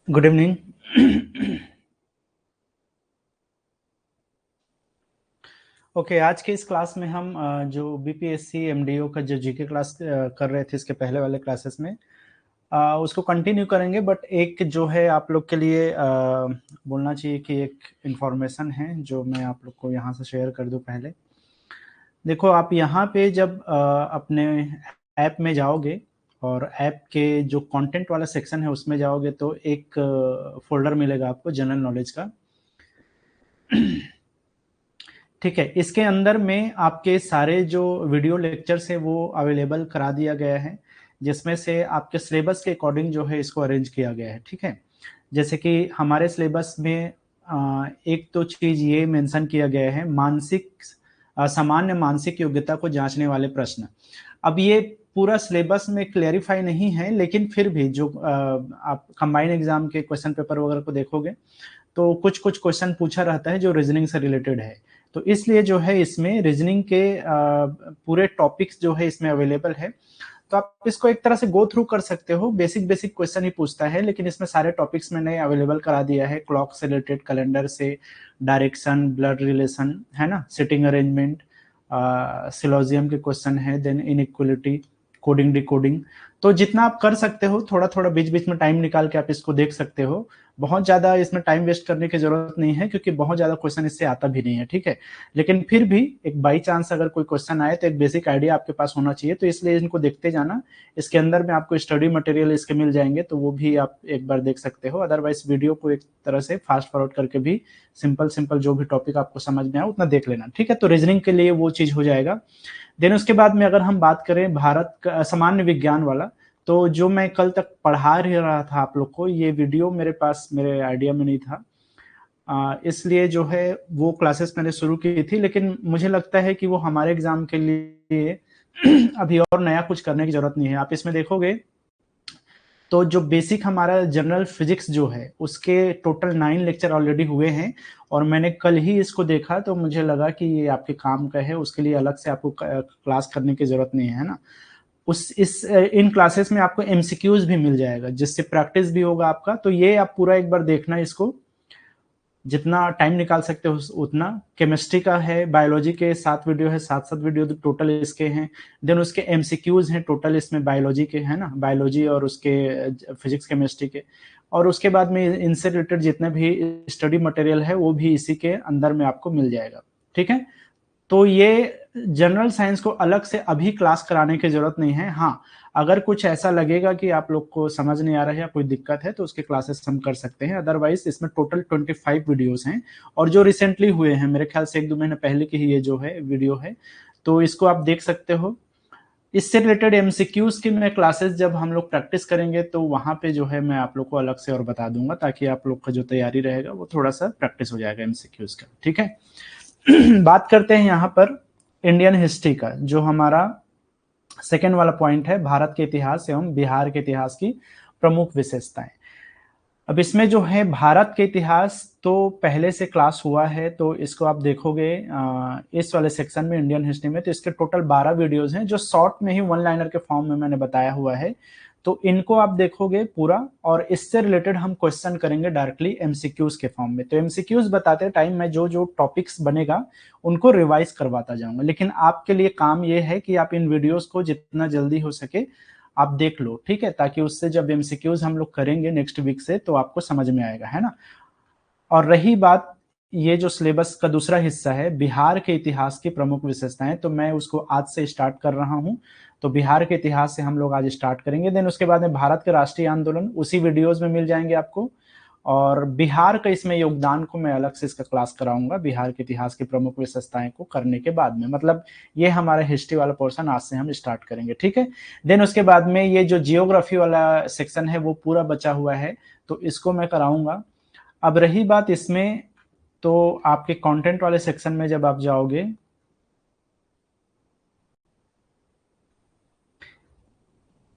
Good evening. Okay, आज के इस क्लास में हम जो बीपीएससी एमडीओ का जो जीके क्लास कर रहे थे इसके पहले वाले क्लासेस में उसको कंटिन्यू करेंगे। बट एक जो है आप लोग के लिए बोलना चाहिए कि एक इंफॉर्मेशन है जो मैं आप लोग को यहाँ से शेयर कर दूं। पहले देखो, आप यहाँ पे जब अपने ऐप में जाओगे और ऐप के जो कंटेंट वाला सेक्शन है उसमें जाओगे तो एक फोल्डर मिलेगा आपको जनरल नॉलेज का। ठीक है, इसके अंदर में आपके सारे जो वीडियो लेक्चर्स है वो अवेलेबल करा दिया गया है, जिसमें से आपके सिलेबस के अकॉर्डिंग जो है इसको अरेंज किया गया है। ठीक है, जैसे कि हमारे सिलेबस में एक तो चीज ये मेंशन किया गया है, मानसिक सामान्य मानसिक योग्यता को जांचने वाले प्रश्न। अब ये पूरा सिलेबस में क्लेरिफाई नहीं है, लेकिन फिर भी जो आप कंबाइंड एग्जाम के क्वेश्चन पेपर वगैरह को देखोगे तो कुछ कुछ क्वेश्चन पूछा रहता है जो रीजनिंग से रिलेटेड है। तो इसलिए जो है इसमें रीजनिंग के पूरे टॉपिक्स जो है इसमें अवेलेबल है। तो आप इसको एक तरह से गो थ्रू कर सकते हो। बेसिक बेसिक क्वेश्चन ही पूछता है, लेकिन इसमें सारे टॉपिक्स मैंने अवेलेबल करा दिया है। क्लॉक से रिलेटेड, कैलेंडर से, डायरेक्शन, ब्लड रिलेशन, है ना, सिटिंग अरेंजमेंट, सिलोजियम के क्वेश्चन है, देन इनइक्वलिटी, कोडिंग डिकोडिंग। तो जितना आप कर सकते हो, थोड़ा थोड़ा बीच बीच में टाइम निकाल के आप इसको देख सकते हो। बहुत ज्यादा इसमें टाइम वेस्ट करने की जरूरत नहीं है, क्योंकि बहुत ज्यादा क्वेश्चन इससे आता भी नहीं है। ठीक है, लेकिन फिर भी एक बाई चांस अगर कोई क्वेश्चन आए तो एक बेसिक आइडिया आपके पास होना चाहिए। तो इसलिए इनको देखते जाना। इसके अंदर में आपको स्टडी मटेरियल इसके मिल जाएंगे, तो वो भी आप एक बार देख सकते हो। अदरवाइज वीडियो को एक तरह से फास्ट फॉरवर्ड करके भी सिंपल सिंपल जो भी टॉपिक आपको समझ में आए उतना देख लेना। ठीक है, तो रीजनिंग के लिए वो चीज हो जाएगा। देन उसके बाद में अगर हम बात करें भारत का सामान्य विज्ञान वाला, तो जो मैं कल तक पढ़ा ही रहा था आप लोग को, ये वीडियो मेरे पास मेरे आइडिया में नहीं था। इसलिए जो है वो क्लासेस मैंने शुरू की थी, लेकिन मुझे लगता है कि वो हमारे एग्जाम के लिए अभी और नया कुछ करने की जरूरत नहीं है। आप इसमें देखोगे तो जो बेसिक हमारा जनरल फिजिक्स जो है उसके टोटल 9 लेक्चर ऑलरेडी हुए हैं, और मैंने कल ही इसको देखा तो मुझे लगा कि ये आपके काम का है, उसके लिए अलग से आपको क्लास करने की जरूरत नहीं है ना। उस इस इन क्लासेस में आपको एमसीक्यूज भी मिल जाएगा, जिससे प्रैक्टिस भी होगा आपका। तो ये आप पूरा एक बार देखना इसको, जितना टाइम निकाल सकते हो उतना। केमिस्ट्री का है, बायोलॉजी के 7 वीडियो है, 7 7 वीडियो टोटल इसके हैं। देन उसके एमसीक्यूज हैं टोटल इसमें बायोलॉजी के, है ना, बायोलॉजी और उसके फिजिक्स केमिस्ट्री के। और उसके बाद में इनसे रिलेटेड जितने भी स्टडी मटेरियल है वो भी इसी के अंदर में आपको मिल जाएगा। ठीक है, तो ये जनरल साइंस को अलग से अभी क्लास कराने की जरूरत नहीं है। हाँ, अगर कुछ ऐसा लगेगा कि आप लोग को समझ नहीं आ रहा है या कोई दिक्कत है तो उसके क्लासेस हम कर सकते हैं। अदरवाइज इसमें टोटल 25 वीडियोस हैं, और जो रिसेंटली हुए हैं, मेरे ख्याल से 1 2 महीने पहले की ही ये जो है वीडियो है, तो इसको आप देख सकते हो। इससे रिलेटेड एमसीक्यूज की मैं क्लासेस जब हम लोग प्रैक्टिस करेंगे तो वहां पे जो है मैं आप लोग को अलग से और बता दूंगा, ताकि आप लोग का जो तैयारी रहेगा वो थोड़ा सा प्रैक्टिस हो जाएगा एमसीक्यूज का। ठीक है, बात करते हैं यहाँ पर इंडियन हिस्ट्री का, जो हमारा सेकेंड वाला पॉइंट है, भारत के इतिहास एवं बिहार के इतिहास की प्रमुख विशेषताएं। अब इसमें जो है भारत के इतिहास तो पहले से क्लास हुआ है, तो इसको आप देखोगे इस वाले सेक्शन में इंडियन हिस्ट्री में, तो इसके टोटल 12 वीडियोस हैं जो शॉर्ट में ही वन लाइनर के फॉर्म में मैंने बताया हुआ है। तो इनको आप देखोगे पूरा, और इससे रिलेटेड हम क्वेश्चन करेंगे डायरेक्टली एमसीक्यूज के फॉर्म में। तो एमसीक्यूज बताते टाइम मैं जो जो टॉपिक्स बनेगा उनको रिवाइज करवाता जाऊंगा, लेकिन आपके लिए काम ये है कि आप इन वीडियोस को जितना जल्दी हो सके आप देख लो। ठीक है, ताकि उससे जब एमसीक्यूज हम लोग करेंगे नेक्स्ट वीक से तो आपको समझ में आएगा, है ना। और रही बात ये जो सिलेबस का दूसरा हिस्सा है, बिहार के इतिहास की प्रमुख विशेषताएं, तो मैं उसको आज से स्टार्ट कर रहा हूं। तो बिहार के इतिहास से हम लोग आज स्टार्ट करेंगे। देन उसके बाद में भारत के राष्ट्रीय आंदोलन उसी वीडियोज में मिल जाएंगे आपको, और बिहार का इसमें योगदान को मैं अलग से इसका क्लास कराऊंगा, बिहार के इतिहास की प्रमुख विशेषताएं को करने के बाद में। मतलब ये हमारा हिस्ट्री वाला पोर्शन आज से हम स्टार्ट करेंगे। ठीक है, देन उसके बाद में ये जो जियोग्राफी वाला सेक्शन है वो पूरा बचा हुआ है, तो इसको मैं कराऊंगा। अब रही बात इसमें, तो आपके कंटेंट वाले सेक्शन में जब आप जाओगे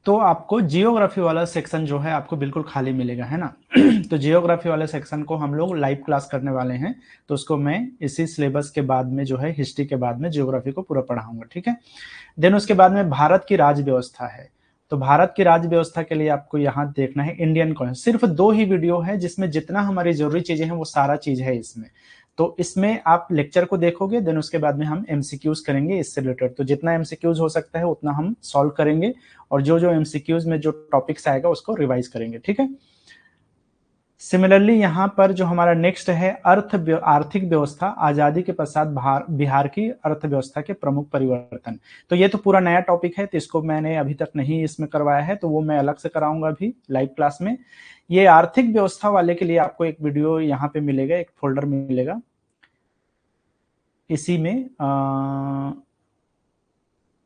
तो आपको जियोग्राफी वाला सेक्शन जो है आपको बिल्कुल खाली मिलेगा, है ना। तो जियोग्राफी वाले सेक्शन को हम लोग लाइव क्लास करने वाले हैं, तो उसको मैं इसी सिलेबस के बाद में जो है हिस्ट्री के बाद में जियोग्राफी को पूरा पढ़ाऊंगा। ठीक है, देन उसके बाद में भारत की राज्य व्यवस्था है, तो भारत की राज्य व्यवस्था के लिए आपको यहाँ देखना है इंडियन कॉन्स्टिट्यूशन। सिर्फ 2 ही वीडियो है जिसमें जितना हमारी जरूरी चीजें हैं वो सारा चीज है इसमें। तो इसमें आप लेक्चर को देखोगे, देन उसके बाद में हम एमसीक्यूज करेंगे इससे रिलेटेड। तो जितना एमसीक्यूज हो सकता है उतना हम सॉल्व करेंगे, और जो जो एमसीक्यूज में जो टॉपिक्स आएगा उसको रिवाइज करेंगे, ठीक है। सिमिलरली यहाँ पर जो हमारा नेक्स्ट है आर्थिक व्यवस्था, आजादी के पश्चात बिहार की अर्थव्यवस्था के प्रमुख परिवर्तन। तो ये तो पूरा नया टॉपिक है, तो इसको मैंने अभी तक नहीं इसमें करवाया है, तो वो मैं अलग से कराऊंगा अभी लाइव क्लास में। ये आर्थिक व्यवस्था वाले के लिए आपको एक वीडियो यहाँ पे मिलेगा, एक फोल्डर मिलेगा इसी में,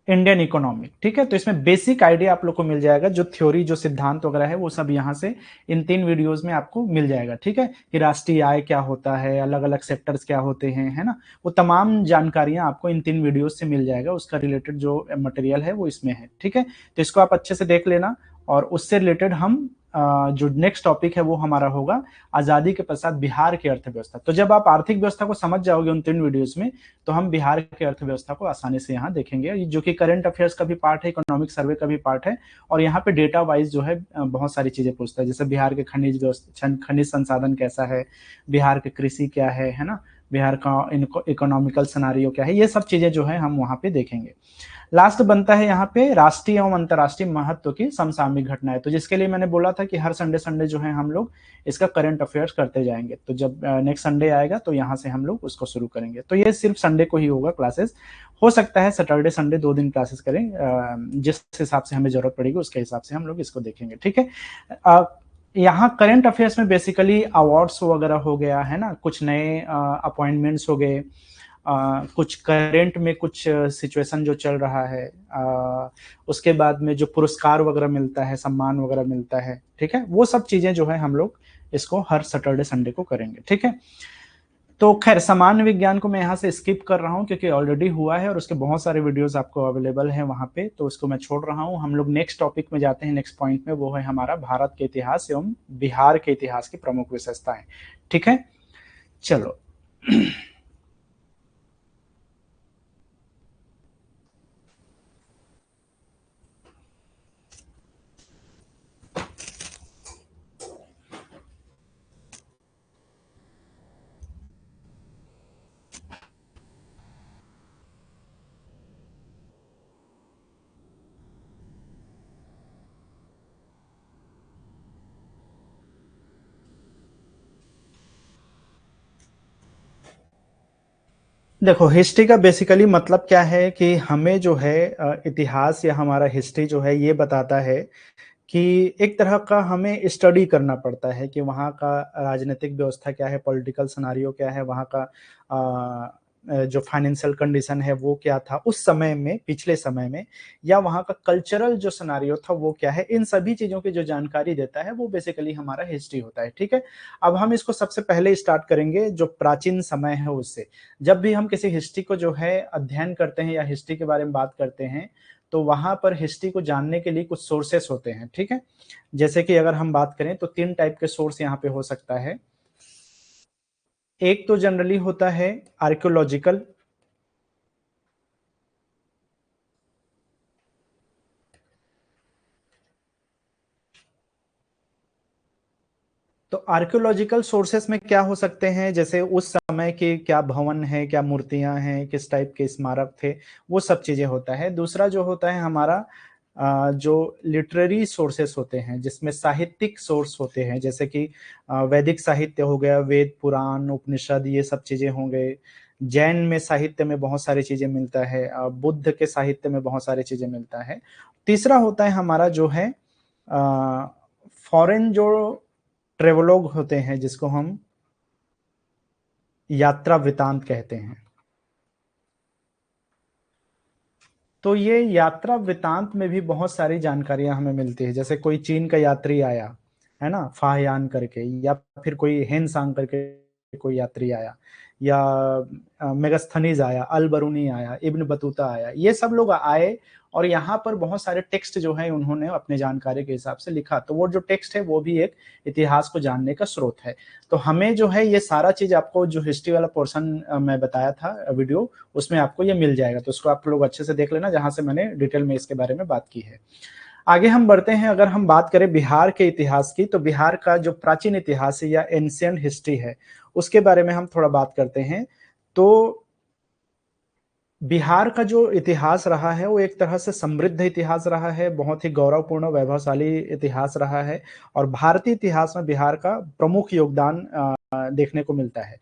इंडियन इकोनॉमिक, ठीक है। तो इसमें बेसिक आइडिया आप लोग को मिल जाएगा, जो थ्योरी जो सिद्धांत वगैरह है वो सब यहाँ से इन 3 वीडियोस में आपको मिल जाएगा, ठीक है। कि राष्ट्रीय आय क्या होता है, अलग अलग सेक्टर्स क्या होते हैं, है ना, वो तमाम जानकारियां आपको इन 3 वीडियोस से मिल जाएगा। उसका रिलेटेड जो मटेरियल है वो इसमें है, ठीक है। तो इसको आप अच्छे से देख लेना, और उससे रिलेटेड हम जो नेक्स्ट टॉपिक है वो हमारा होगा आजादी के पश्चात बिहार की अर्थव्यवस्था। तो जब आप आर्थिक व्यवस्था को समझ जाओगे उन 3 वीडियोस में, तो हम बिहार की अर्थव्यवस्था को आसानी से यहाँ देखेंगे, जो कि करंट अफेयर्स का भी पार्ट है, इकोनॉमिक सर्वे का भी पार्ट है, और यहाँ पे डेटा वाइज जो है बहुत सारी चीजें पूछता है, जैसे बिहार के खनिज व्यवस्था, खनिज संसाधन कैसा है, बिहार की कृषि क्या है ना, बिहार का इकोनॉमिकल सिनेरियो क्या है, ये सब चीजें जो है हम वहाँ पे देखेंगे। लास्ट बनता है यहाँ पे राष्ट्रीय एवं अंतर्राष्ट्रीय महत्व की समसामयिक घटनाएं, तो जिसके लिए मैंने बोला था कि हर संडे संडे जो है हम लोग इसका करंट अफेयर्स करते जाएंगे। तो जब नेक्स्ट संडे आएगा तो यहाँ से हम लोग उसको शुरू करेंगे। तो ये सिर्फ संडे को ही होगा क्लासेस, हो सकता है सैटरडे संडे 2 दिन क्लासेस करें, जिस हिसाब से हमें जरूरत पड़ेगी उसके हिसाब से हम लोग इसको देखेंगे, ठीक है। यहाँ करंट अफेयर्स में बेसिकली अवार्ड्स वगैरह हो गया है ना, कुछ नए अपॉइंटमेंट्स हो गए, कुछ करंट में कुछ सिचुएशन जो चल रहा है, उसके बाद में जो पुरस्कार वगैरह मिलता है, सम्मान वगैरह मिलता है, ठीक है, वो सब चीजें जो है हम लोग इसको हर सैटरडे संडे को करेंगे, ठीक है। तो खैर सामान्य विज्ञान को मैं यहाँ से स्किप कर रहा हूँ क्योंकि ऑलरेडी हुआ है और उसके बहुत सारे वीडियोस आपको अवेलेबल है वहाँ पे, तो उसको मैं छोड़ रहा हूँ। हम लोग नेक्स्ट टॉपिक में जाते हैं, नेक्स्ट पॉइंट में, वो है हमारा भारत के इतिहास एवं बिहार के इतिहास की प्रमुख विशेषताएं, ठीक है। चलो देखो, हिस्ट्री का बेसिकली मतलब क्या है कि हमें जो है इतिहास या हमारा हिस्ट्री जो है ये बताता है कि एक तरह का हमें स्टडी करना पड़ता है कि वहाँ का राजनीतिक व्यवस्था क्या है, पॉलिटिकल सिनेरियो क्या है, वहाँ का जो फाइनेंशियल कंडीशन है वो क्या था उस समय में, पिछले समय में, या वहाँ का कल्चरल जो सिनेरियो था वो क्या है, इन सभी चीजों की जो जानकारी देता है वो बेसिकली हमारा हिस्ट्री होता है, ठीक है। अब हम इसको सबसे पहले स्टार्ट करेंगे जो प्राचीन समय है उससे। जब भी हम किसी हिस्ट्री को जो है अध्ययन करते हैं या हिस्ट्री के बारे में बात करते हैं, तो वहां पर हिस्ट्री को जानने के लिए कुछ सोर्सेस होते हैं, ठीक है। जैसे कि अगर हम बात करें तो 3 टाइप के सोर्स यहाँ पे हो सकता है। एक तो जनरली होता है आर्कियोलॉजिकल, तो आर्कियोलॉजिकल सोर्सेस में क्या हो सकते हैं, जैसे उस समय के क्या भवन है, क्या मूर्तियां हैं, किस टाइप के स्मारक थे, वो सब चीजें होता है। दूसरा जो होता है हमारा जो लिटरेरी सोर्सेस होते हैं, जिसमें साहित्यिक सोर्स होते हैं, जैसे कि वैदिक साहित्य हो गया, वेद पुराण उपनिषद, ये सब चीजें हो गए। जैन में साहित्य में बहुत सारी चीजें मिलता है, बुद्ध के साहित्य में बहुत सारी चीजें मिलता है। तीसरा होता है हमारा जो है फॉरेन जो ट्रेवलॉग होते हैं, जिसको हम यात्रा वृतांत कहते हैं। तो ये यात्रा वृतांत में भी बहुत सारी जानकारियां हमें मिलती है, जैसे कोई चीन का यात्री आया है ना, फाहयान करके, या फिर कोई हेनसांग करके कोई यात्री आया, या मेगास्थनीज आया, अल बरूनी आया, इब्न बतूता आया, ये सब लोग आए और यहाँ पर बहुत सारे टेक्स्ट जो है उन्होंने अपने जानकारी के हिसाब से लिखा। तो वो जो टेक्स्ट है वो भी एक इतिहास को जानने का स्रोत है। तो हमें जो है ये सारा चीज आपको जो हिस्ट्री वाला पोर्शन मैं बताया था वीडियो, उसमें आपको ये मिल जाएगा, तो उसको आप लोग अच्छे से देख लेना, जहां से मैंने डिटेल में इसके बारे में बात की है। आगे हम बढ़ते हैं। अगर हम बात करें बिहार के इतिहास की, तो बिहार का जो प्राचीन इतिहास है या एंशिएंट हिस्ट्री है, उसके बारे में हम थोड़ा बात करते हैं। तो बिहार का जो इतिहास रहा है वो एक तरह से समृद्ध इतिहास रहा है, बहुत ही गौरवपूर्ण वैभवशाली इतिहास रहा है, और भारतीय इतिहास में बिहार का प्रमुख योगदान देखने को मिलता है।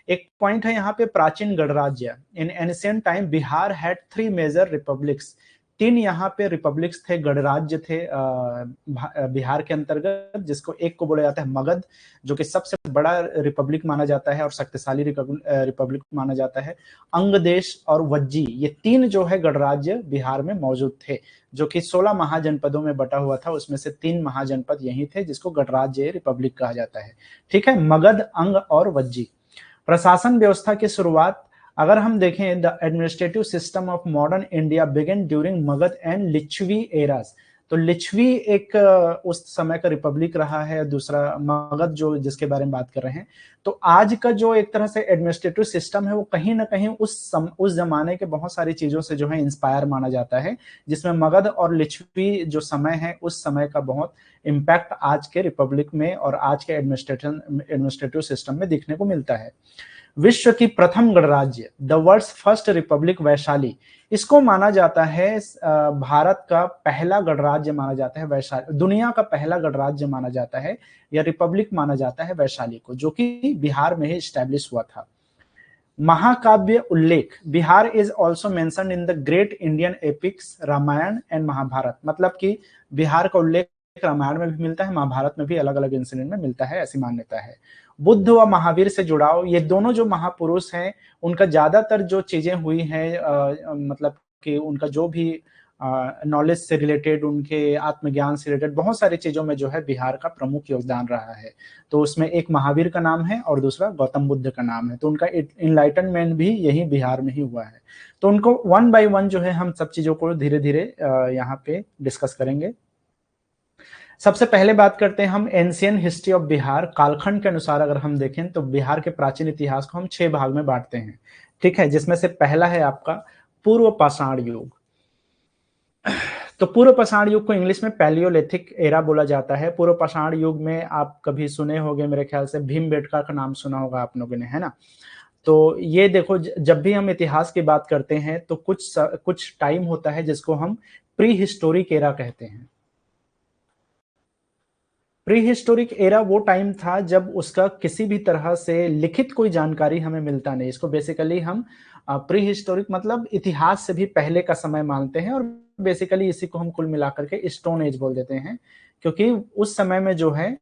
एक पॉइंट है यहाँ पे, प्राचीन गणराज्य। In ancient time Bihar had 3 major republics. 3 यहाँ पे रिपब्लिक्स थे, गणराज्य थे बिहार के अंतर्गत, जिसको एक को बोला जाता है मगध, जो कि सबसे बड़ा रिपब्लिक माना जाता है और शक्तिशाली रिपब्लिक माना जाता है। अंगदेश और वज्जी, ये 3 जो है गणराज्य बिहार में मौजूद थे, जो कि 16 महाजनपदों में बटा हुआ था। उसमें से 3 महाजनपद यही थे, जिसको गणराज्य रिपब्लिक कहा जाता है। ठीक है, मगध, अंग और वज्जी। प्रशासन व्यवस्था की शुरुआत अगर हम देखें, the administrative system of modern India begin during Magadh and Licchavi eras. तो लिच्छवी एक उस समय का रिपब्लिक रहा है, दूसरा मगध जो जिसके बारे में बात कर रहे हैं। तो आज का जो एक तरह से एडमिनिस्ट्रेटिव सिस्टम है वो कहीं ना कहीं उस जमाने के बहुत सारी चीजों से जो है इंस्पायर माना जाता है, जिसमें मगध और लिच्छवी जो समय है उस समय का बहुत इम्पैक्ट आज के रिपब्लिक में और आज के एडमिनिस्ट्रेटिव सिस्टम में देखने को मिलता है। विश्व की प्रथम गणराज्य, the world's first republic, Vaishali. इसको माना जाता है भारत का पहला गणराज्य माना जाता है वैशाली, दुनिया का पहला गणराज्य माना जाता है या रिपब्लिक माना जाता है वैशाली को, जो कि बिहार में ही स्टैब्लिश हुआ था। महाकाव्य उल्लेख, Bihar is also mentioned in the great Indian epics Ramayana and Mahabharata. मतलब कि बिहार का उल्लेख रामायण में भी मिलता है, महाभारत में भी अलग अलग इंसिडेंट में मिलता है, ऐसी मान्यता है। बुद्ध व महावीर से जुड़ाव, ये दोनों जो महापुरुष हैं उनका ज्यादातर जो चीजें हुई हैं, मतलब कि उनका जो भी नॉलेज से रिलेटेड, उनके आत्मज्ञान से रिलेटेड बहुत सारी चीजों में जो है बिहार का प्रमुख योगदान रहा है। तो उसमें एक महावीर का नाम है और दूसरा गौतम बुद्ध का नाम है। तो उनका इनलाइटनमेंट भी यही बिहार में ही हुआ है। तो उनको वन बाय वन जो है हम सब चीजों को धीरे धीरे यहाँ पे डिस्कस करेंगे। सबसे पहले बात करते हैं हम एंशियंट हिस्ट्री ऑफ बिहार। कालखंड के अनुसार अगर हम देखें तो बिहार के प्राचीन इतिहास को हम 6 भाग में बांटते हैं। ठीक है, जिसमें से पहला है आपका पूर्व पाषाण युग। तो पूर्व पाषाण युग को इंग्लिश में पैलियोलिथिक एरा बोला जाता है। पूर्व पाषाण युग में आप कभी सुने होंगे, मेरे ख्याल से भीमबेटका का नाम सुना होगा आप लोगों ने, है ना। तो ये देखो, जब भी हम इतिहास की बात करते हैं तो कुछ टाइम होता है जिसको हम प्री हिस्टोरिक एरा कहते हैं। प्री हिस्टोरिक एरा वो टाइम था जब उसका किसी भी तरह से लिखित कोई जानकारी हमें मिलता नहीं। इसको बेसिकली हम प्री हिस्टोरिक मतलब इतिहास से भी पहले का समय मानते हैं, और बेसिकली इसी को हम कुल मिलाकर के स्टोन एज बोल देते हैं, क्योंकि उस समय में जो है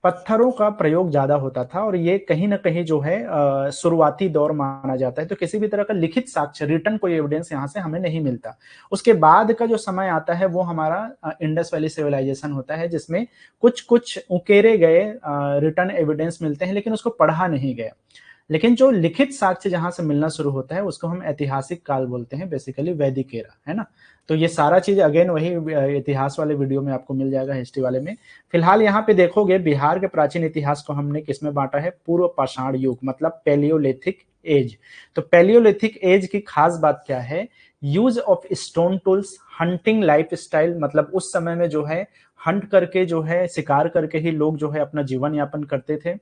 पत्थरों का प्रयोग ज्यादा होता था, और ये कहीं ना कहीं जो है शुरुआती दौर माना जाता है। तो किसी भी तरह का लिखित साक्ष्य, रिटर्न कोई एविडेंस यहाँ से हमें नहीं मिलता। उसके बाद का जो समय आता है वो हमारा इंडस वैली सिविलाइजेशन होता है, जिसमें कुछ कुछ उकेरे गए रिटर्न एविडेंस मिलते हैं, लेकिन उसको पढ़ा नहीं गया। लेकिन जो लिखित साक्ष्य जहां से मिलना शुरू होता है उसको हम ऐतिहासिक काल बोलते हैं, बेसिकली वैदिक एरा, है ना। तो ये सारा चीज अगेन वही इतिहास वाले वीडियो में आपको मिल जाएगा, हिस्ट्री वाले में। फिलहाल यहाँ पे देखोगे बिहार के प्राचीन इतिहास को हमने किसमें बांटा है, पूर्व पाषाण युग, मतलब पैलियोलिथिक एज। तो पैलियोलिथिक एज की खास बात क्या है, use of stone tools, hunting life style, मतलब उस समय में जो है हंट करके, जो है शिकार करके ही लोग जो है अपना जीवन यापन करते थे।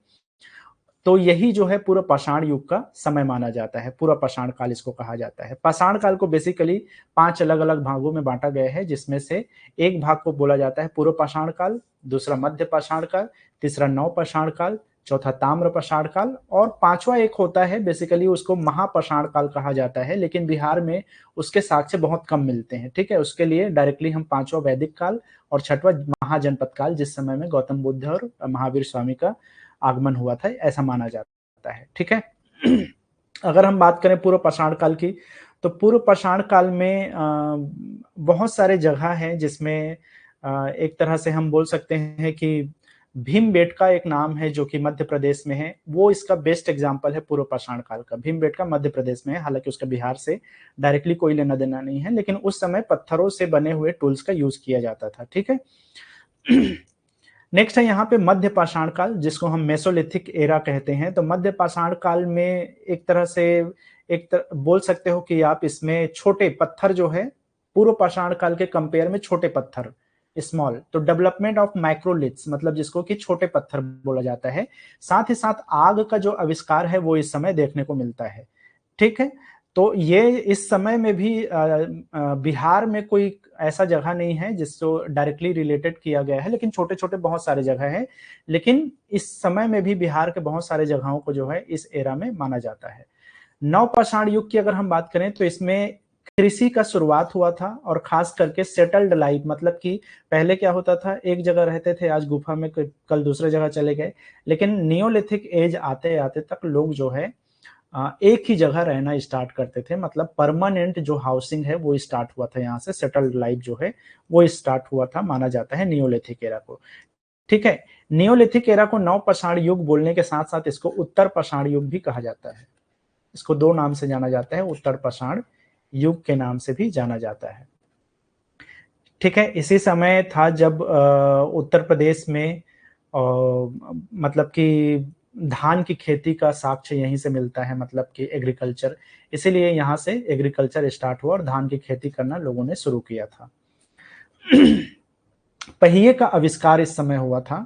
तो यही जो है पूर्व पाषाण युग का समय माना जाता है, पूर्व पाषाण काल इसको कहा जाता है। पाषाण काल को बेसिकली 5 अलग अलग भागों में बांटा गया है, जिसमें से एक भाग को बोला जाता है पूर्व पाषाण काल, दूसरा मध्य पाषाण काल, तीसरा नव पाषाण काल, चौथा ताम्र पाषाण काल, और पांचवा एक होता है, बेसिकली उसको महापाषाण काल कहा जाता है। लेकिन बिहार में उसके साक्ष्य बहुत कम मिलते हैं। ठीक है, उसके लिए डायरेक्टली हम पांचवा वैदिक काल और छठवा महाजनपद काल, जिस समय में गौतम बुद्ध और महावीर स्वामी का आगमन हुआ था, ऐसा माना जाता है। ठीक है। अगर हम बात करें पूर्व पाषाण काल की, तो पूर्व पाषाण काल में बहुत सारे जगह हैं जिसमें एक तरह से हम बोल सकते हैं कि भीमबेटका एक नाम है जो कि मध्य प्रदेश में है, वो इसका बेस्ट एग्जांपल है पूर्व पाषाण काल का। भीमबेटका मध्य प्रदेश में है, हालांकि उसका बिहार से डायरेक्टली कोई लेना देना नहीं है, लेकिन उस समय पत्थरों से बने हुए टूल्स का यूज किया जाता था। ठीक है। नेक्स्ट है यहाँ पे मध्य पाषाण काल, जिसको हम मेसोलिथिक एरा कहते हैं। तो मध्य पाषाण काल में एक तरह से बोल सकते हो कि आप इसमें छोटे पत्थर जो है पूर्व पाषाण काल के कंपेयर में छोटे पत्थर स्मॉल, तो डेवलपमेंट ऑफ माइक्रोलिथ्स मतलब जिसको कि छोटे पत्थर बोला जाता है। साथ ही साथ आग का जो आविष्कार है वो इस समय देखने को मिलता है। ठीक है, तो ये इस समय में भी बिहार में कोई ऐसा जगह नहीं है जिसको डायरेक्टली रिलेटेड किया गया है, लेकिन छोटे छोटे बहुत सारे जगह है। लेकिन इस समय में भी बिहार के बहुत सारे जगहों को जो है इस एरा में माना जाता है। नवपाषाण युग की अगर हम बात करें तो इसमें कृषि का शुरुआत हुआ था, और खास करके सेटल्ड लाइफ, मतलब कि पहले क्या होता था, एक जगह रहते थे, आज गुफा में, कल दूसरे जगह चले गए। लेकिन नियोलिथिक एज आते आते तक लोग जो है एक ही जगह रहना स्टार्ट करते थे, मतलब परमानेंट जो हाउसिंग है वो स्टार्ट हुआ था, यहाँ से सेटल्ड लाइफ जो है वो स्टार्ट हुआ था, माना जाता है नियोलिथिक एरा को। ठीक है, नियोलिथिक एरा को नवपाषाण युग बोलने के साथ साथ इसको उत्तर पाषाण युग भी कहा जाता है। इसको दो नाम से जाना जाता है, उत्तर पाषाण युग के नाम से भी जाना जाता है। ठीक है, इसी समय था जब उत्तर प्रदेश में मतलब कि धान की खेती का साक्ष्य यहीं से मिलता है, मतलब कि एग्रीकल्चर, इसीलिए यहाँ से एग्रीकल्चर स्टार्ट हुआ और धान की खेती करना लोगों ने शुरू किया था। पहिए का आविष्कार इस समय हुआ था,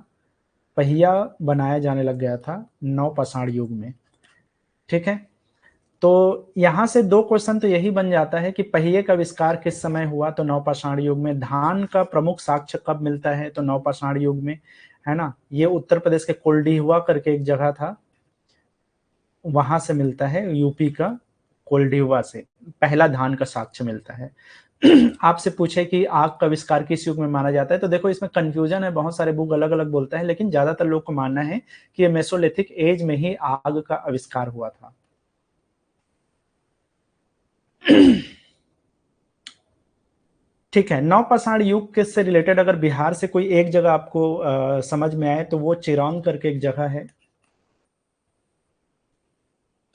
पहिया बनाया जाने लग गया था नवपाषाण युग में। ठीक है, तो यहां से दो क्वेश्चन तो यही बन जाता है कि पहिए का आविष्कार किस समय हुआ, तो नवपाषाण युग में। धान का प्रमुख साक्ष्य कब मिलता है, तो नवपाषाण युग में, है ना। ये उत्तर प्रदेश के कोल्डिहुआ करके एक जगह था, वहां से मिलता है, यूपी का कोल्डिहुआ से पहला धान का साक्ष्य मिलता है। आपसे पूछे कि आग का आविष्कार किस युग में माना जाता है, तो देखो इसमें कंफ्यूजन है, बहुत सारे बुक अलग अलग बोलता है, लेकिन ज्यादातर लोग को मानना है कि ये मेसोलिथिक एज में ही आग का आविष्कार हुआ था। ठीक है, नवपाषाण युग के से रिलेटेड अगर बिहार से कोई एक जगह आपको समझ में आए तो वो चिरौन करके एक जगह है,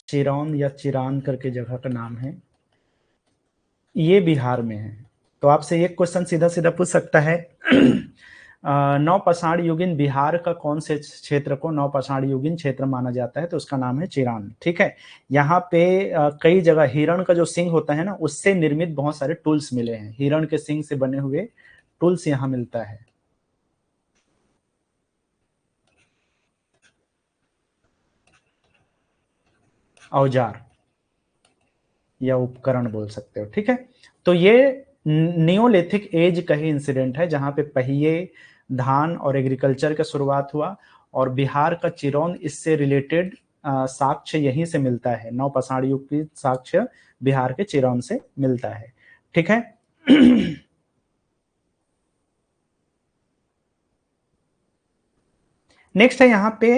चिरौन या चिरान करके जगह का नाम है, ये बिहार में है। तो आपसे एक क्वेश्चन सीधा सीधा पूछ सकता है नवपाषाण युगीन बिहार का कौन से क्षेत्र को नवपाषाण युगीन क्षेत्र माना जाता है, तो उसका नाम है चिरान। ठीक है, यहाँ पे कई जगह हिरण का जो सिंह होता है ना, उससे निर्मित बहुत सारे टूल्स मिले हैं, हिरण के सिंह से बने हुए टूल्स यहाँ मिलता है। औजार या उपकरण बोल सकते हो। ठीक है, तो ये नियोलिथिक एज का ही इंसिडेंट है, जहां पे पहिए, धान और एग्रीकल्चर का शुरुआत हुआ, और बिहार का चिरौन इससे रिलेटेड साक्ष्य यहीं से मिलता है, नवपाषाण युग की साक्ष्य बिहार के चिरौन से मिलता है। ठीक है। नेक्स्ट है यहाँ पे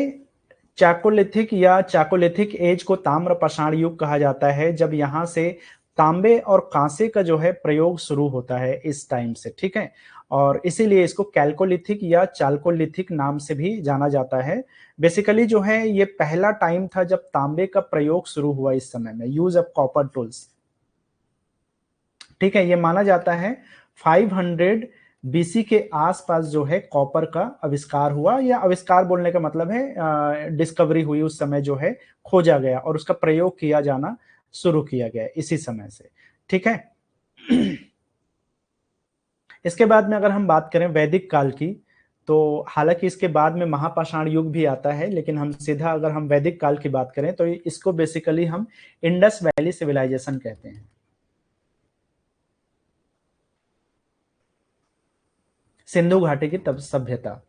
चाकोलिथिक या चाकोलिथिक एज को ताम्रपाषाण युग कहा जाता है, जब यहाँ से तांबे और कांसे का जो है प्रयोग शुरू होता है इस टाइम से। ठीक है, और इसीलिए इसको कैल्कोलिथिक या चाल्कोलिथिक नाम से भी जाना जाता है। बेसिकली जो है ये पहला टाइम था जब तांबे का प्रयोग शुरू हुआ, इस समय में यूज ऑफ कॉपर टूल्स। ठीक है, ये माना जाता है 500 बीसी के आसपास जो है कॉपर का आविष्कार हुआ, या आविष्कार बोलने का मतलब है डिस्कवरी हुई, उस समय जो है खोजा गया और उसका प्रयोग किया जाना शुरू किया गया इसी समय से। ठीक है। इसके बाद में अगर हम बात करें वैदिक काल की, तो हालांकि इसके बाद में महापाषाण युग भी आता है, लेकिन हम सीधा अगर हम वैदिक काल की बात करें तो इसको बेसिकली हम इंडस वैली सिविलाइजेशन कहते हैं, सिंधु घाटी की तब सभ्यता।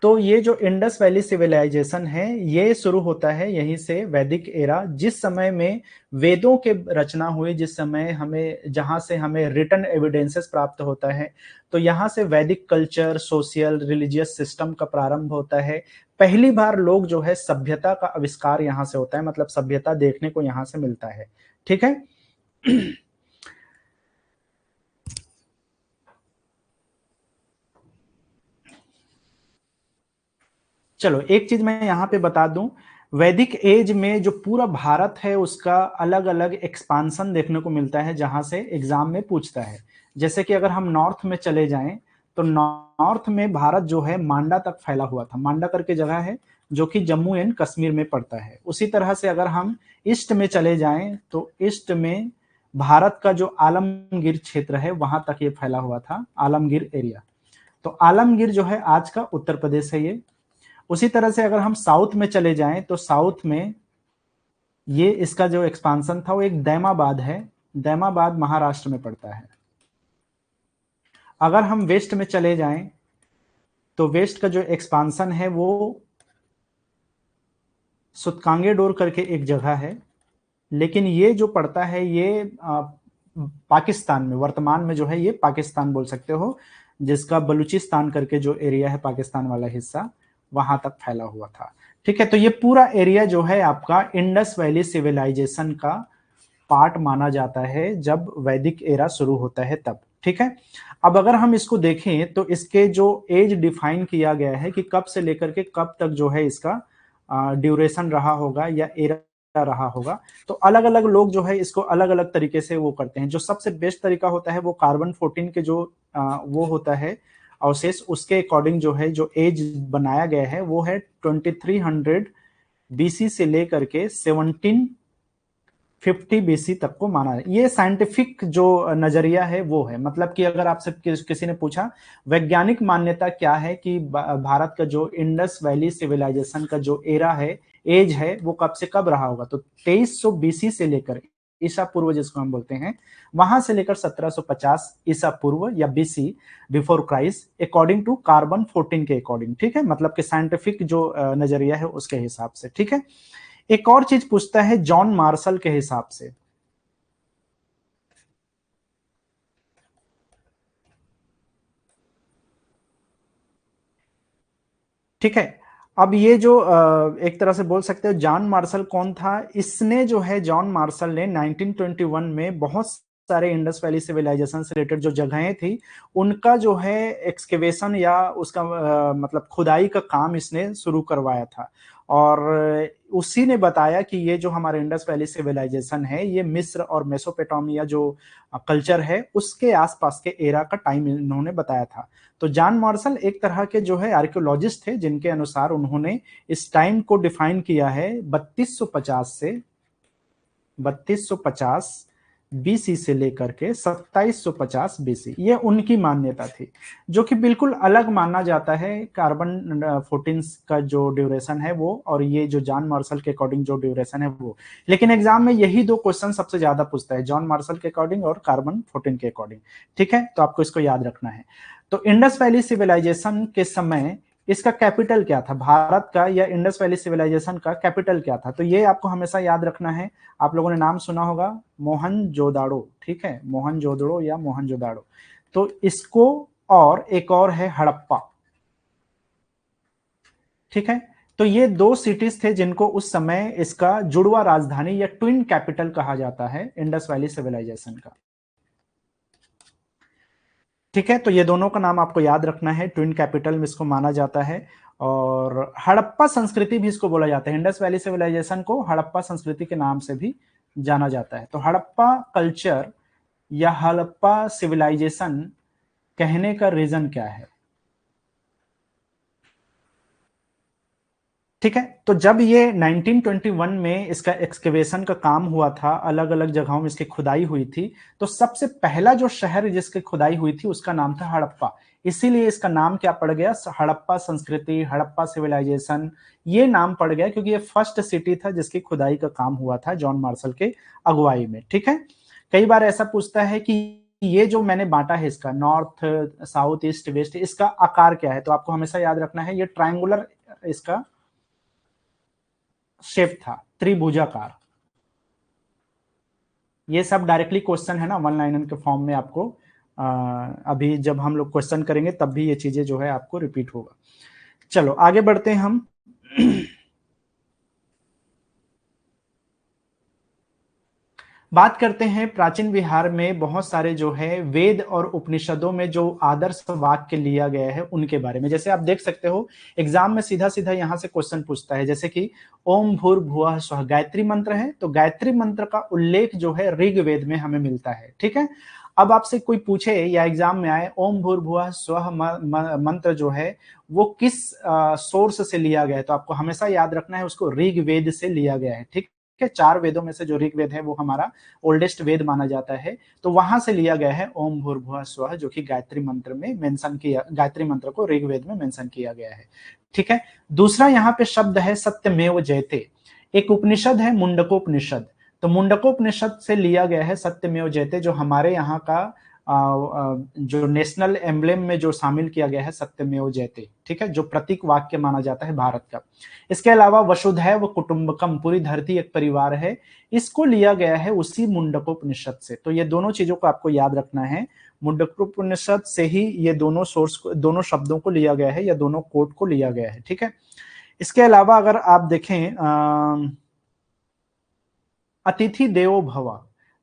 तो ये जो इंडस वैली सिविलाइजेशन है ये शुरू होता है यहीं से, वैदिक एरा, जिस समय में वेदों के रचना हुई, जिस समय हमें, जहां से हमें रिटन एविडेंसेस प्राप्त होता है, तो यहाँ से वैदिक कल्चर, सोशल, रिलीजियस सिस्टम का प्रारंभ होता है। पहली बार लोग जो है सभ्यता का आविष्कार यहाँ से होता है, मतलब सभ्यता देखने को यहाँ से मिलता है। ठीक है। चलो एक चीज मैं यहाँ पे बता दूं, वैदिक एज में जो पूरा भारत है उसका अलग अलग एक्सपांसन देखने को मिलता है, जहां से एग्जाम में पूछता है। जैसे कि अगर हम नॉर्थ में चले जाएं तो नॉर्थ में भारत जो है मांडा तक फैला हुआ था, मांडा करके जगह है जो कि जम्मू एंड कश्मीर में पड़ता है। उसी तरह से अगर हम ईस्ट में चले जाएं तो ईस्ट में भारत का जो आलमगीर क्षेत्र है वहां तक ये फैला हुआ था, आलमगीर एरिया। तो आलमगीर जो है आज का उत्तर प्रदेश है ये। उसी तरह से अगर हम साउथ में चले जाएं तो साउथ में ये इसका जो एक्सपांशन था वो एक दैमाबाद है, दैमाबाद महाराष्ट्र में पड़ता है। अगर हम वेस्ट में चले जाएं तो वेस्ट का जो एक्सपांशन है वो सुतकांगेडोर करके एक जगह है, लेकिन ये जो पड़ता है ये पाकिस्तान में, वर्तमान में जो है ये पाकिस्तान बोल सकते हो, जिसका बलूचिस्तान करके जो एरिया है पाकिस्तान वाला हिस्सा, वहां तक फैला हुआ था। ठीक है, तो ये पूरा एरिया जो है आपका इंडस वैली सिविलाइजेशन का पार्ट माना जाता है जब वैदिक एरा शुरू होता है तब। ठीक है, अब अगर हम इसको देखें तो इसके जो एज डिफाइन किया गया है कि कब से लेकर के कब तक जो है इसका ड्यूरेशन रहा होगा या एरा रहा होगा, तो अलग अलग लोग जो है इसको अलग अलग तरीके से वो करते हैं। जो सबसे बेस्ट तरीका होता है वो कार्बन 14 के जो वो होता है अवशेष, उसके अकॉर्डिंग जो है जो एज बनाया गया है वो है 2300 बीसी से लेकर के 1750 बीसी तक को माना है। ये साइंटिफिक जो नजरिया है वो है, मतलब कि अगर आपसे किसी ने पूछा वैज्ञानिक मान्यता क्या है कि भारत का जो इंडस वैली सिविलाइजेशन का जो एरा है, एज है, वो कब से कब रहा होगा, तो 2300 बीसी से लेकर ईसा पूर्व जिसको हम बोलते हैं, वहां से लेकर 1750 ईसा पूर्व या BC before Christ according to carbon 14 के अकॉर्डिंग। ठीक है, मतलब कि साइंटिफिक जो नजरिया है उसके हिसाब से। ठीक है, एक और चीज पूछता है जॉन मार्शल के हिसाब से। ठीक है, अब ये जो एक तरह से बोल सकते हो जॉन मार्शल कौन था, इसने जो है जॉन मार्शल ने 1921 में बहुत सारे इंडस वैली सिविलाइजेशन से रिलेटेड जो जगहें थी उनका जो है एक्सकेवेशन या उसका मतलब खुदाई का काम इसने शुरू करवाया था। और उसी ने बताया कि ये जो हमारे इंडस वैली सिविलाइजेशन है ये मिस्र और मेसोपोटामिया जो कल्चर है उसके आसपास के एरा का टाइम इन्होंने बताया था। तो जॉन मार्शल एक तरह के जो है आर्कियोलॉजिस्ट थे जिनके अनुसार उन्होंने इस टाइम को डिफाइन किया है 3250 बीसी से लेकर के 2750 बीसी, ये उनकी मान्यता थी, जो कि बिल्कुल अलग माना जाता है कार्बन 14 का जो ड्यूरेशन है वो, और ये जो जॉन मार्शल के अकॉर्डिंग जो ड्यूरेशन है वो। लेकिन एग्जाम में यही दो क्वेश्चन सबसे ज्यादा पूछता है, जॉन मार्शल के अकॉर्डिंग और कार्बन 14 के अकॉर्डिंग। ठीक है, तो आपको इसको याद रखना है। तो इंडस वैली सिविलाइजेशन के समय इसका कैपिटल क्या था, भारत का या इंडस वैली सिविलाइजेशन का कैपिटल क्या था, तो ये आपको हमेशा याद रखना है। आप लोगों ने नाम सुना होगा मोहनजोदाड़ो। ठीक है, मोहनजोदड़ो या मोहनजोदाड़ो, तो इसको, और एक और है हड़प्पा। ठीक है, तो ये दो सिटीज थे जिनको उस समय इसका जुड़वा राजधानी या ट्विन कैपिटल कहा जाता है इंडस वैली सिविलाइजेशन का। ठीक है, तो ये दोनों का नाम आपको याद रखना है, ट्विन कैपिटल में इसको माना जाता है। और हड़प्पा संस्कृति भी इसको बोला जाता है, इंडस वैली सिविलाइजेशन को हड़प्पा संस्कृति के नाम से भी जाना जाता है। तो हड़प्पा कल्चर या हड़प्पा सिविलाइजेशन कहने का रीजन क्या है? ठीक है, तो जब ये 1921 में इसका एक्सकेवेशन का काम हुआ था, अलग अलग जगहों में इसकी खुदाई हुई थी, तो सबसे पहला जो शहर जिसकी खुदाई हुई थी उसका नाम था हड़प्पा। इसीलिए इसका नाम क्या पड़ गया, हड़प्पा संस्कृति, हड़प्पा सिविलाइजेशन, ये नाम पड़ गया क्योंकि ये फर्स्ट सिटी था जिसकी खुदाई का काम हुआ था जॉन मार्शल के अगुवाई में। ठीक है, कई बार ऐसा पूछता है कि ये जो मैंने बांटा है इसका नॉर्थ साउथ ईस्ट वेस्ट, इसका आकार क्या है, तो आपको हमेशा याद रखना है ये ट्रायंगुलर इसका शेप था, त्रिभुजाकार। ये सब डायरेक्टली क्वेश्चन है ना, वन लाइनर के फॉर्म में आपको अभी जब हम लोग क्वेश्चन करेंगे तब भी ये चीजें जो है आपको रिपीट होगा। चलो आगे बढ़ते हैं हम। बात करते हैं प्राचीन बिहार में बहुत सारे जो है वेद और उपनिषदों में जो आदर्श वाक्य लिया गया है उनके बारे में। जैसे आप देख सकते हो एग्जाम में सीधा सीधा यहां से क्वेश्चन पूछता है, जैसे कि ओम भूर्भुवः स्वः गायत्री मंत्र है, तो गायत्री मंत्र का उल्लेख जो है ऋग्वेद में हमें मिलता है। ठीक है, अब आपसे कोई पूछे या एग्जाम में आए ओम भूर्भुवः स्वः मंत्र जो है वो किस सोर्स से लिया गया है, तो आपको हमेशा याद रखना है उसको ऋग्वेद से लिया गया है। ठीक है। 4 वेदों में से जो ऋग्वेद है वो हमारा ओल्डेस्ट वेद माना जाता है, तो वहां से लिया गया है ओम भूर्भुवः स्वः, जो कि गायत्री मंत्र में मेंशन किया, गायत्री मंत्र को ऋग्वेद में मेंशन किया गया है। ठीक है। दूसरा यहाँ पे शब्द है सत्यमेव जयते। एक उपनिषद है मुंडकोपनिषद, तो मुंडकोपनिषद से लिया गया है सत्यमेव जयते, जो हमारे यहाँ का जो नेशनल एम्ब्लेम में जो शामिल किया गया है सत्यमेव जयते। ठीक है, जो प्रतीक वाक्य माना जाता है भारत का। इसके अलावा वसुधैव कुटुंबकम, पूरी धरती एक परिवार है, इसको लिया गया है उसी मुंडकोपनिषद से। तो ये दोनों चीजों को आपको याद रखना है, मुंडकोपनिषद से ही ये दोनों सोर्स, दोनों शब्दों को लिया गया है या दोनों कोट को लिया गया है। ठीक है। इसके अलावा अगर आप देखें अतिथि देवो भव,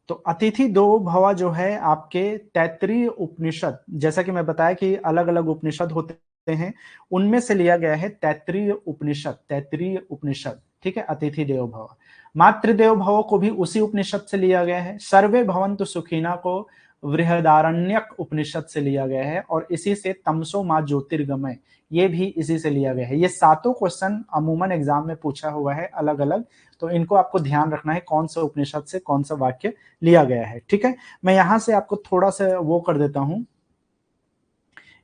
तो अतिथि देवो भव जो है आपके तैत्तिरीय उपनिषद, जैसा कि मैं बताया कि अलग अलग उपनिषद होते हैं, उनमें से लिया गया है तैत्तिरीय उपनिषद, तैत्तिरीय उपनिषद। ठीक है, अतिथि देवो भव। मातृदेवो भव को भी उसी उपनिषद से लिया गया है। सर्वे भवन्तु सुखिना को बृहदारण्यक उपनिषद से लिया गया है, और इसी से तमसो मा ज्योतिर्गमय, ये भी इसी से लिया गया है। ये सातों क्वेश्चन अमूमन एग्जाम में पूछा हुआ है अलग अलग, तो इनको आपको ध्यान रखना है कौन सा उपनिषद से कौन सा वाक्य लिया गया है। ठीक है, मैं यहां से आपको थोड़ा सा वो कर देता हूं,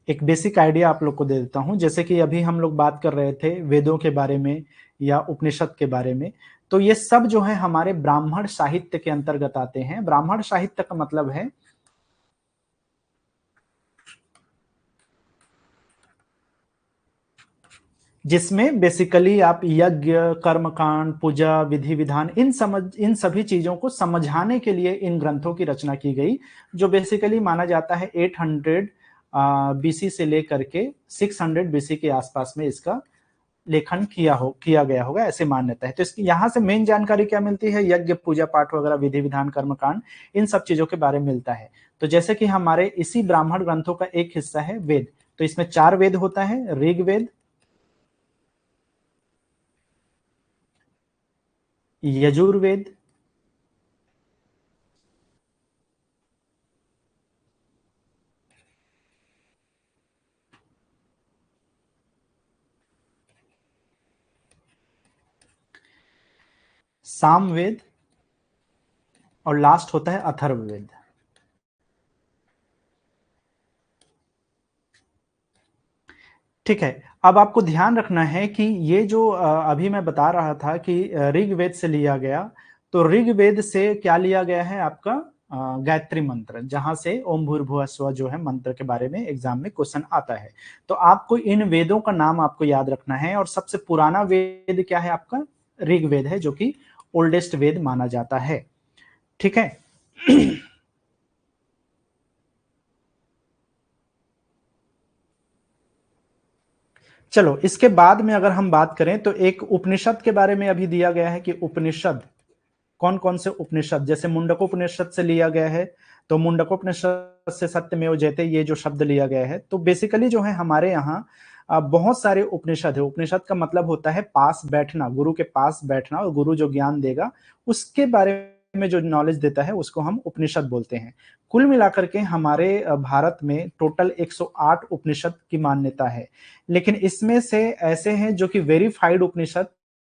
एक बेसिक आइडिया आप लोग को दे देता हूं। जैसे कि अभी हम लोग बात कर रहे थे वेदों के बारे में या उपनिषद के बारे में, तो ये सब जो है हमारे ब्राह्मण साहित्य के अंतर्गत आते हैं। ब्राह्मण साहित्य का मतलब है जिसमें बेसिकली आप यज्ञ, कर्मकांड, पूजा, विधि विधान, इन सभी चीजों को समझाने के लिए इन ग्रंथों की रचना की गई, जो बेसिकली माना जाता है 800 बीसी से लेकर के 600 बीसी के आसपास में इसका लेखन किया गया होगा, ऐसे मान्यता है। तो इसकी यहाँ से मेन जानकारी क्या मिलती है, यज्ञ, पूजा पाठ वगैरह, विधि विधान, कर्मकांड, इन सब चीजों के बारे में मिलता है। तो जैसे कि हमारे इसी ब्राह्मण ग्रंथों का एक हिस्सा है वेद, तो इसमें 4 वेद होता है, ऋग्वेद, यजुर्वेद, सामवेद, और लास्ट होता है अथर्ववेद। ठीक है, अब आपको ध्यान रखना है कि ये जो अभी मैं बता रहा था कि ऋग्वेद से लिया गया, तो ऋग्वेद से क्या लिया गया है आपका गायत्री मंत्र, जहां से ओम भूर्भुवः स्वः जो है मंत्र के बारे में एग्जाम में क्वेश्चन आता है। तो आपको इन वेदों का नाम आपको याद रखना है, और सबसे पुराना वेद क्या है आपका, ऋग्वेद है, जो कि ओल्डेस्ट वेद माना जाता है। ठीक है। चलो, इसके बाद में अगर हम बात करें तो एक उपनिषद के बारे में अभी दिया गया है कि उपनिषद कौन कौन से उपनिषद, जैसे मुंडकोपनिषद से लिया गया है, तो मुंडकोपनिषद से सत्यमेव जयते ये जो शब्द लिया गया है, तो बेसिकली जो है हमारे यहाँ बहुत सारे उपनिषद है। उपनिषद का मतलब होता है पास बैठना, गुरु के पास बैठना, और गुरु जो ज्ञान देगा उसके बारे में जो नॉलेज देता है उसको हम उपनिषद बोलते हैं। कुल मिलाकर के हमारे भारत में टोटल 108 उपनिषद की मान्यता है, लेकिन इसमें से ऐसे हैं जो कि वेरीफाइड उपनिषद,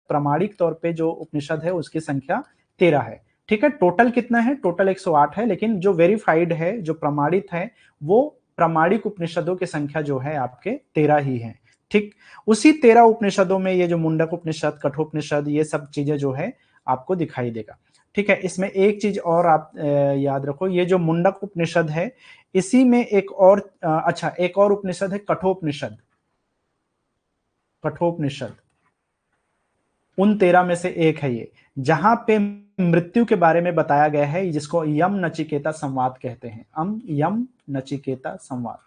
प्रामाणिक तौर पे जो उपनिषद है उसकी संख्या 13 है। ठीक है, टोटल कितना है, टोटल 108 है, लेकिन जो वेरीफाइड है, जो प्रमाणित है, वो प्रामाणिक उपनिषदों की संख्या जो है आपके 13 ही है। ठीक, उसी 13 उपनिषदों में ये जो मुंडक उपनिषद, कठोपनिषद, ये सब चीजें जो है आपको दिखाई देगा। ठीक है, इसमें एक चीज और आप याद रखो, ये जो मुंडक उपनिषद है इसी में एक और एक और उपनिषद है कठोपनिषद। कठोपनिषद उन 13 में से एक है ये, जहां पे मृत्यु के बारे में बताया गया है, जिसको यम नचिकेता संवाद कहते हैं। यम नचिकेता संवाद,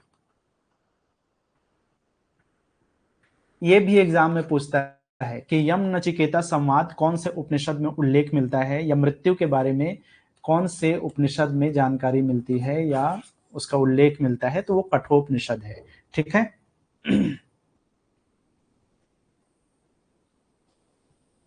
ये भी एग्जाम में पूछता है कि यम नचिकेता संवाद कौन से उपनिषद में उल्लेख मिलता है, या मृत्यु के बारे में कौन से उपनिषद में जानकारी मिलती है या उसका उल्लेख मिलता है, तो वो कठोपनिषद है। ठीक है।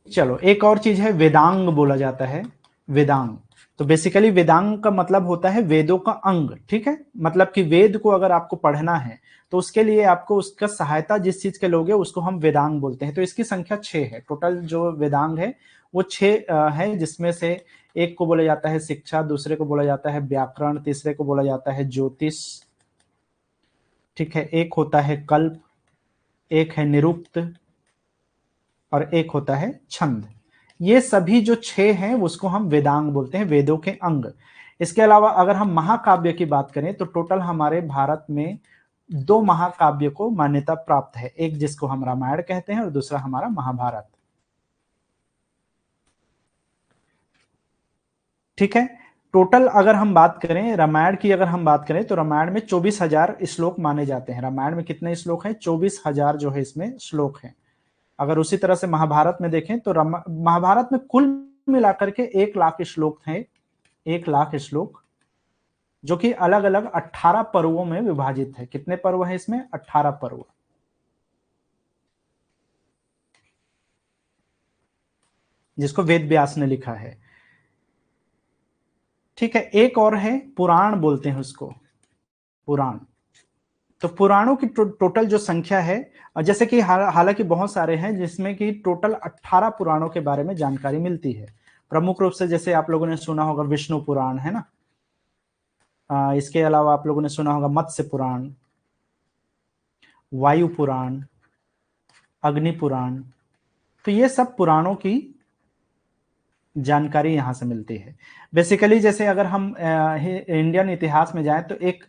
चलो, एक और चीज है वेदांग बोला जाता है, वेदांग। तो बेसिकली वेदांग का मतलब होता है वेदों का अंग। ठीक है, मतलब कि वेद को अगर आपको पढ़ना है तो उसके लिए आपको उसका सहायता जिस चीज के लोगे उसको हम वेदांग बोलते हैं। तो इसकी संख्या 6 है, टोटल जो वेदांग है वो 6 है, जिसमें से एक को बोला जाता है शिक्षा, दूसरे को बोला जाता है व्याकरण, तीसरे को बोला जाता है ज्योतिष, ठीक है, एक होता है कल्प, एक है निरुक्त और एक होता है छंद। ये सभी जो 6 हैं उसको हम वेदांग बोलते हैं, वेदों के अंग। इसके अलावा अगर हम महाकाव्य की बात करें तो टोटल हमारे भारत में 2 महाकाव्य को मान्यता प्राप्त है, एक जिसको हम रामायण कहते हैं और दूसरा हमारा महाभारत, ठीक है। टोटल अगर हम बात करें रामायण की, अगर हम बात करें तो रामायण में 24,000 श्लोक माने जाते हैं। रामायण में कितने श्लोक हैं? 24,000 जो है इसमें श्लोक हैं। अगर उसी तरह से महाभारत में देखें तो महाभारत में कुल मिलाकर के 1,00,000 श्लोक थे, 1,00,000 श्लोक, जो कि अलग अलग 18 पर्वों में विभाजित है। कितने पर्व है इसमें? 18 पर्व, जिसको वेद व्यास ने लिखा है, ठीक है। एक और है पुराण बोलते हैं उसको, पुराण। तो पुराणों की टोटल जो संख्या है, जैसे कि हालांकि बहुत सारे हैं, जिसमें कि टोटल 18 पुराणों के बारे में जानकारी मिलती है। प्रमुख रूप से जैसे आप लोगों ने सुना होगा विष्णु पुराण, है ना। इसके अलावा आप लोगों ने सुना होगा मत्स्य पुराण, वायु पुराण, अग्नि पुराण। तो ये सब पुराणों की जानकारी यहां से मिलती है। बेसिकली जैसे अगर हम इंडियन इतिहास में जाएं तो एक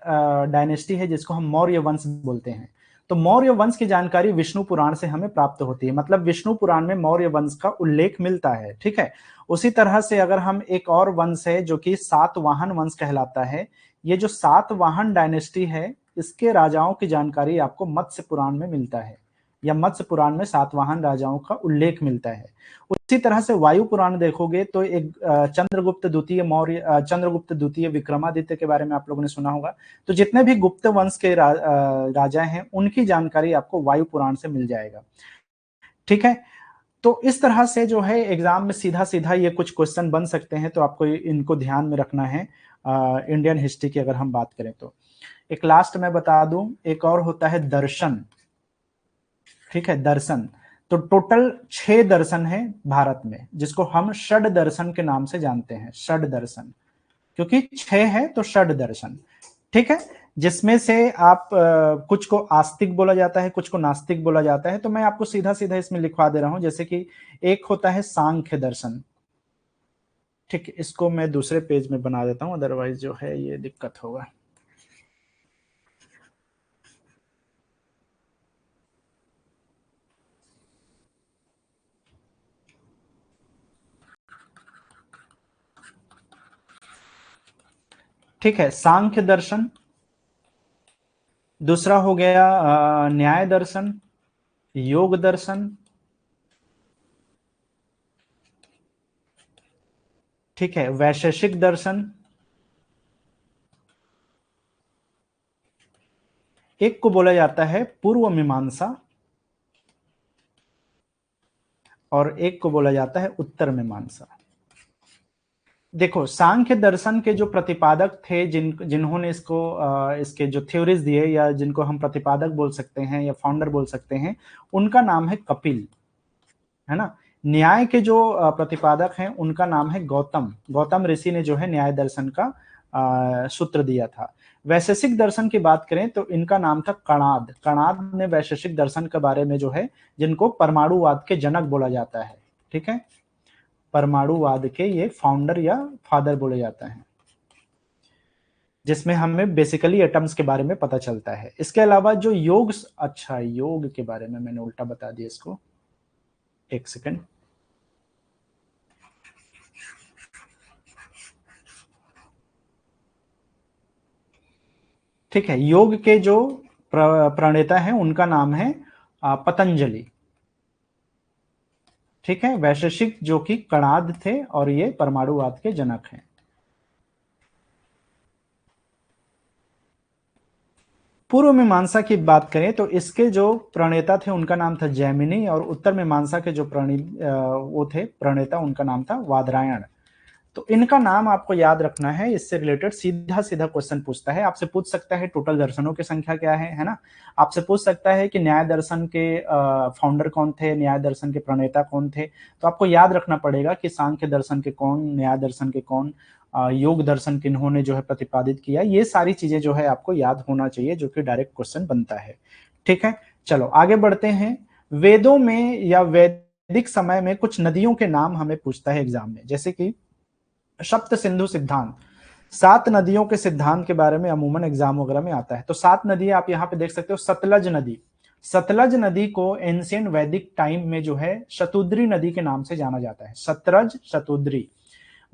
डायनेस्टी है जिसको हम मौर्य वंश बोलते हैं। तो मौर्य वंश की जानकारी विष्णु पुराण से हमें प्राप्त होती है, मतलब विष्णु पुराण में मौर्य वंश का उल्लेख मिलता है, ठीक है। उसी तरह से अगर हम एक और वंश है जो कि सातवाहन वंश कहलाता है, ये जो सातवाहन डायनेस्टी है इसके राजाओं की जानकारी आपको मत्स्य पुराण में मिलता है, या मत्स्य पुराण में सातवाहन राजाओं का उल्लेख मिलता है। उसी तरह से वायु पुराण देखोगे तो एक चंद्रगुप्त द्वितीय मौर्य, चंद्रगुप्त द्वितीय विक्रमादित्य के बारे में आप लोगों ने सुना होगा। तो जितने भी गुप्त वंश के राजा हैं उनकी जानकारी आपको वायु पुराण से मिल जाएगा, ठीक है। तो इस तरह से जो है एग्जाम में सीधा सीधा ये कुछ क्वेश्चन बन सकते हैं, तो आपको इनको ध्यान में रखना है इंडियन हिस्ट्री की अगर हम बात करें तो। एक लास्ट में बता दूं, एक और होता है दर्शन, ठीक है, दर्शन। तो टोटल 6 दर्शन है भारत में, जिसको हम षड दर्शन के नाम से जानते हैं, षड दर्शन, क्योंकि 6 है तो षड दर्शन, ठीक है। जिसमें से आप कुछ को आस्तिक बोला जाता है, कुछ को नास्तिक बोला जाता है। तो मैं आपको सीधा सीधा इसमें लिखवा दे रहा हूं, जैसे कि एक होता है सांख्य दर्शन, ठीक, इसको मैं दूसरे पेज में बना देता हूं, अदरवाइज जो है ये दिक्कत होगा। ठीक है, सांख्य दर्शन। दूसरा हो गया न्याय दर्शन, योग दर्शन, ठीक है, वैशेषिक दर्शन, एक को बोला जाता है पूर्व मीमांसा और एक को बोला जाता है उत्तर मीमांसा। देखो, सांख्य दर्शन के जो प्रतिपादक थे, जिन्होंने इसके जो थ्योरीज दिए, या जिनको हम प्रतिपादक बोल सकते हैं या फाउंडर बोल सकते हैं, उनका नाम है कपिल, है ना। न्याय के जो प्रतिपादक हैं उनका नाम है गौतम, गौतम ऋषि ने जो है न्याय दर्शन का सूत्र दिया था। वैशेषिक दर्शन की बात करें तो इनका नाम था कणाद, कणाद ने वैशेषिक दर्शन के बारे में जो है, जिनको परमाणुवाद के जनक बोला जाता है, ठीक है, परमाणुवाद के ये फाउंडर या फादर बोले जाते हैं, जिसमें हमें बेसिकली एटम्स के बारे में पता चलता है। इसके अलावा जो योग, अच्छा योग के बारे में मैंने उल्टा बता दिया इसको, एक सेकंड। ठीक है, योग के जो प्रणेता हैं उनका नाम है पतंजलि, ठीक है। वैशेषिक जो कि कणाद थे और ये परमाणुवाद के जनक हैं। पूर्व मीमांसा की बात करें तो इसके जो प्रणेता थे उनका नाम था जैमिनी, और उत्तर मीमांसा के जो वो थे प्रणेता, उनका नाम था वादरायण। तो इनका नाम आपको याद रखना है, इससे रिलेटेड सीधा सीधा क्वेश्चन पूछता है। आपसे पूछ सकता है टोटल दर्शनों की संख्या क्या है ना। आपसे पूछ सकता है कि न्याय दर्शन के फाउंडर कौन थे, न्याय दर्शन के प्रणेता कौन थे। तो आपको याद रखना पड़ेगा कि सांख्य दर्शन के कौन, न्याय दर्शन के कौन, योग दर्शन किन्होंने जो है प्रतिपादित किया। ये सारी चीजें जो है आपको याद होना चाहिए, जो कि डायरेक्ट क्वेश्चन बनता है। ठीक है, चलो आगे बढ़ते हैं। वेदों में या वैदिक समय में कुछ नदियों के नाम हमें पूछता है एग्जाम में, जैसे कि सप्त सिंधु सिद्धांत, 7 नदियों के सिद्धांत के बारे में अमूमन एग्जाम वगैरह में आता है। तो 7 नदियां आप यहां पे देख सकते हो। सतलज नदी, सतलज नदी को एंशियंट वैदिक टाइम में जो है शतुद्री नदी के नाम से जाना जाता है, सतलज शतुद्री।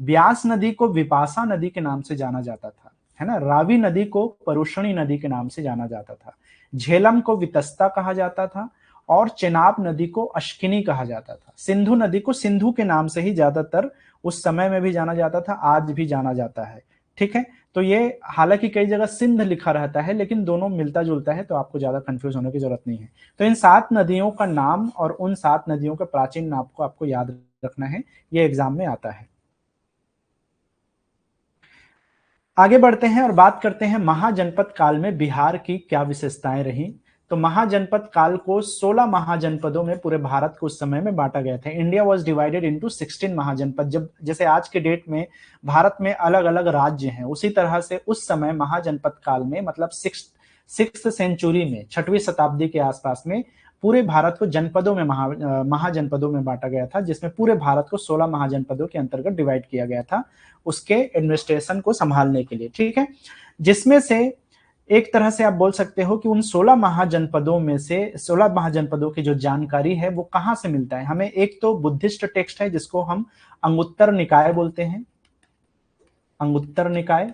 ब्यास नदी को विपाशा नदी के नाम से जाना जाता था, है ना। रावी नदी को परुषणी नदी के नाम से जाना जाता था। झेलम को वितस्ता कहा जाता था और चेनाब नदी को अश्किनी कहा जाता था। सिंधु नदी को सिंधु के नाम से ही ज्यादातर उस समय में भी जाना जाता था, आज भी जाना जाता है। ठीक है, तो ये हालांकि कई जगह सिंध लिखा रहता है, लेकिन दोनों मिलता जुलता है, तो आपको ज्यादा कंफ्यूज होने की जरूरत नहीं है। तो इन 7 नदियों का नाम और उन 7 नदियों के प्राचीन नाम को आपको याद रखना है, ये एग्जाम में आता है। आगे बढ़ते हैं और बात करते हैं महाजनपद काल में बिहार की क्या विशेषताएं रही। तो महाजनपद काल को 16 महाजनपदों में पूरे भारत को उस समय में बांटा गया था। India was divided into 16 महाजनपद। जब जैसे आज के डेट में भारत में अलग अलग राज्य हैं, उसी तरह से उस समय महाजनपद काल में, मतलब सिक्स सेंचुरी में, 6वीं शताब्दी के आसपास में पूरे भारत को जनपदों में, महाजनपदों में बांटा गया था, जिसमें पूरे भारत को 16 महाजनपदों के अंतर्गत डिवाइड किया गया था उसके एडमिनिस्ट्रेशन को संभालने के लिए। ठीक है, जिसमें से एक तरह से आप बोल सकते हो कि उन 16 महाजनपदों में से 16 महाजनपदों की जो जानकारी है वो कहां से मिलता है हमें। एक तो बुद्धिस्ट टेक्स्ट है जिसको हम अंगुत्तर निकाय बोलते हैं, अंगुत्तर निकाय।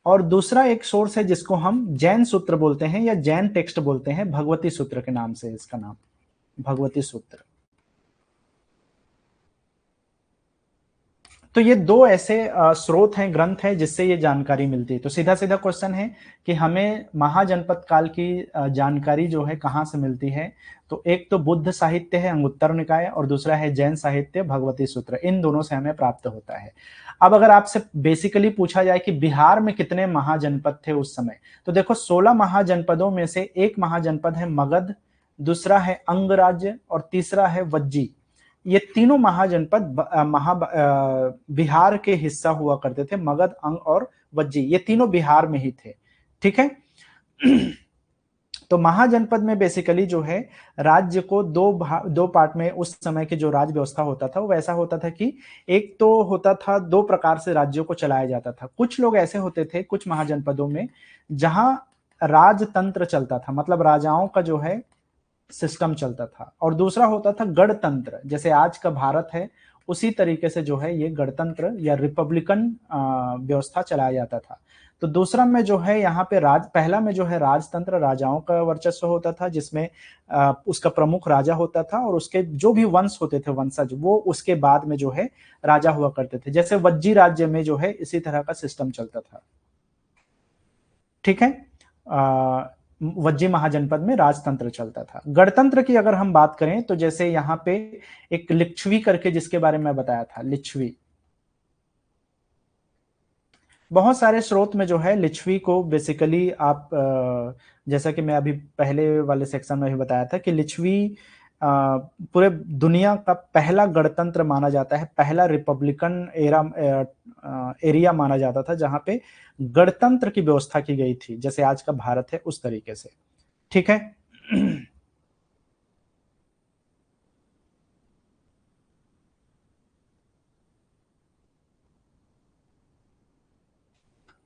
और दूसरा एक सोर्स है जिसको हम जैन सूत्र बोलते हैं या जैन टेक्स्ट बोलते हैं, भगवती सूत्र के नाम से इसका नाम, भगवती सूत्र। तो ये दो ऐसे स्रोत हैं, ग्रंथ हैं, जिससे ये जानकारी मिलती है। तो सीधा सीधा क्वेश्चन है कि हमें महाजनपद काल की जानकारी जो है कहां से मिलती है। तो एक तो बुद्ध साहित्य है अंगुत्तर निकाय, और दूसरा है जैन साहित्य भगवती सूत्र। इन दोनों से हमें प्राप्त होता है। अब अगर आपसे बेसिकली पूछा जाए कि बिहार में कितने महाजनपद थे उस समय, तो देखो 16 महाजनपदों में से एक महाजनपद है मगध, दूसरा है अंगराज्य और तीसरा है वज्जी। ये तीनों महाजनपद बिहार के हिस्सा हुआ करते थे। मगध, अंग और वज्जी, ये तीनों बिहार में ही थे। ठीक है, तो महाजनपद में बेसिकली जो है राज्य को दो पार्ट में, उस समय की जो राज व्यवस्था होता था वो वैसा होता था कि एक तो होता था, 2 प्रकार से राज्यों को चलाया जाता था। कुछ लोग ऐसे होते थे कुछ महाजनपदों में जहां राजतंत्र चलता था, मतलब राजाओं का जो है सिस्टम चलता था। और दूसरा होता था गणतंत्र, जैसे आज का भारत है उसी तरीके से जो है ये गणतंत्र या रिपब्लिकन व्यवस्था चलाया जाता था। तो दूसरा में जो है यहाँ पे पहला में जो है राजतंत्र, राजाओं का वर्चस्व होता था, जिसमें उसका प्रमुख राजा होता था और उसके जो भी वंश होते थे, वंशज, वो उसके बाद में जो है राजा हुआ करते थे। जैसे वज्जी राज्य में जो है इसी तरह का सिस्टम चलता था। ठीक है, वज्जी महाजनपद में राजतंत्र चलता था। गणतंत्र की अगर हम बात करें तो जैसे यहाँ पे एक लिच्छवी करके, जिसके बारे में बताया था, लिच्छवी, बहुत सारे स्रोत में जो है लिच्छवी को बेसिकली आप जैसा कि मैं अभी पहले वाले सेक्शन में भी बताया था कि लिच्छवी पूरे दुनिया का पहला गणतंत्र माना जाता है, पहला रिपब्लिकन एरिया माना जाता था जहां पे गणतंत्र की व्यवस्था की गई थी, जैसे आज का भारत है उस तरीके से। ठीक है,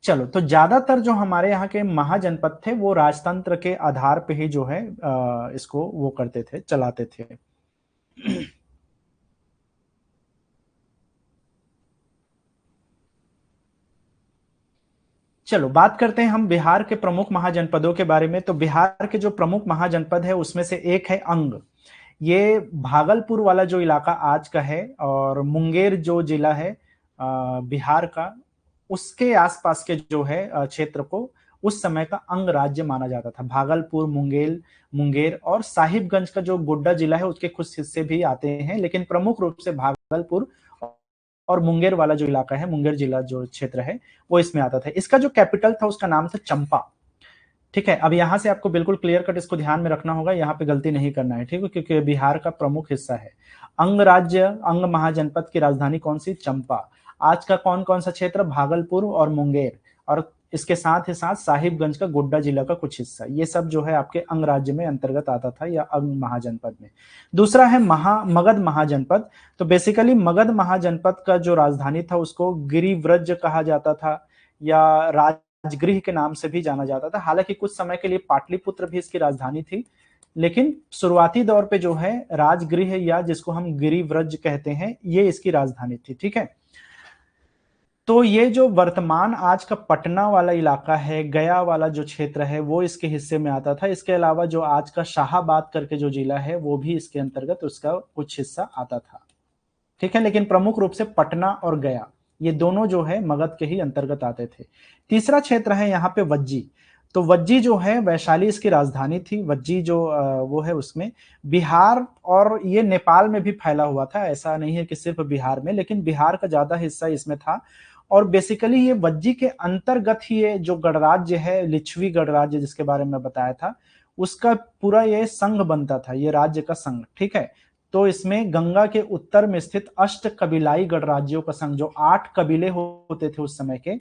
चलो, तो ज्यादातर जो हमारे यहाँ के महाजनपद थे वो राजतंत्र के आधार पे ही जो है इसको वो करते थे, चलाते थे। चलो बात करते हैं हम बिहार के प्रमुख महाजनपदों के बारे में। तो बिहार के जो प्रमुख महाजनपद है उसमें से एक है अंग। ये भागलपुर वाला जो इलाका आज का है, और मुंगेर जो जिला है बिहार का, उसके आसपास के जो है क्षेत्र को उस समय का अंग राज्य माना जाता था। भागलपुर, मुंगेर और साहिबगंज का जो गोड्डा जिला है उसके कुछ हिस्से भी आते हैं, लेकिन प्रमुख रूप से भागलपुर और मुंगेर वाला जो इलाका है, मुंगेर जिला जो क्षेत्र है वो इसमें आता था। इसका जो कैपिटल था उसका नाम था चंपा। ठीक है, अब यहां से आपको बिल्कुल क्लियर कट इसको ध्यान में रखना होगा, यहाँ पे गलती नहीं करना है, ठीक है, क्योंकि बिहार का प्रमुख हिस्सा है। अंग राज्य, अंग महाजनपद की राजधानी कौन सी? चंपा। आज का कौन कौन सा क्षेत्र? भागलपुर और मुंगेर, और इसके साथ ही साथ साहिबगंज का गोड्डा जिला का कुछ हिस्सा, ये सब जो है आपके अंग राज्य में अंतर्गत आता था, या अंग महाजनपद में। दूसरा है मगध महाजनपद। तो बेसिकली मगध महाजनपद का जो राजधानी था उसको गिरिव्रज कहा जाता था, या राजगृह के नाम से भी जाना जाता था। हालांकि कुछ समय के लिए पाटलिपुत्र भी इसकी राजधानी थी, लेकिन शुरुआती दौर पे जो है राजगृह, या जिसको हम गिरिव्रज कहते हैं, ये इसकी राजधानी थी। ठीक है, तो ये जो वर्तमान आज का पटना वाला इलाका है, गया वाला जो क्षेत्र है, वो इसके हिस्से में आता था। इसके अलावा जो आज का शाहाबाद करके जो जिला है वो भी इसके अंतर्गत उसका कुछ हिस्सा आता था। ठीक है, लेकिन प्रमुख रूप से पटना और गया, ये दोनों जो है मगध के ही अंतर्गत आते थे। तीसरा क्षेत्र है यहाँ पे वज्जी। तो वज्जी जो है वैशाली इसकी राजधानी थी। वज्जी जो वो है उसमें बिहार और ये नेपाल में भी फैला हुआ था, ऐसा नहीं है कि सिर्फ बिहार में, लेकिन बिहार का ज्यादा हिस्सा इसमें था। और बेसिकली ये वज्जी के अंतर्गत ही ये जो गणराज्य है, लिच्छवी गणराज्य जिसके बारे में बताया था, उसका पूरा ये संघ बनता था, ये राज्य का संघ। ठीक है, तो इसमें गंगा के उत्तर में स्थित अष्ट कबीलाई गणराज्यों का संघ, जो 8 कबीले होते थे उस समय के,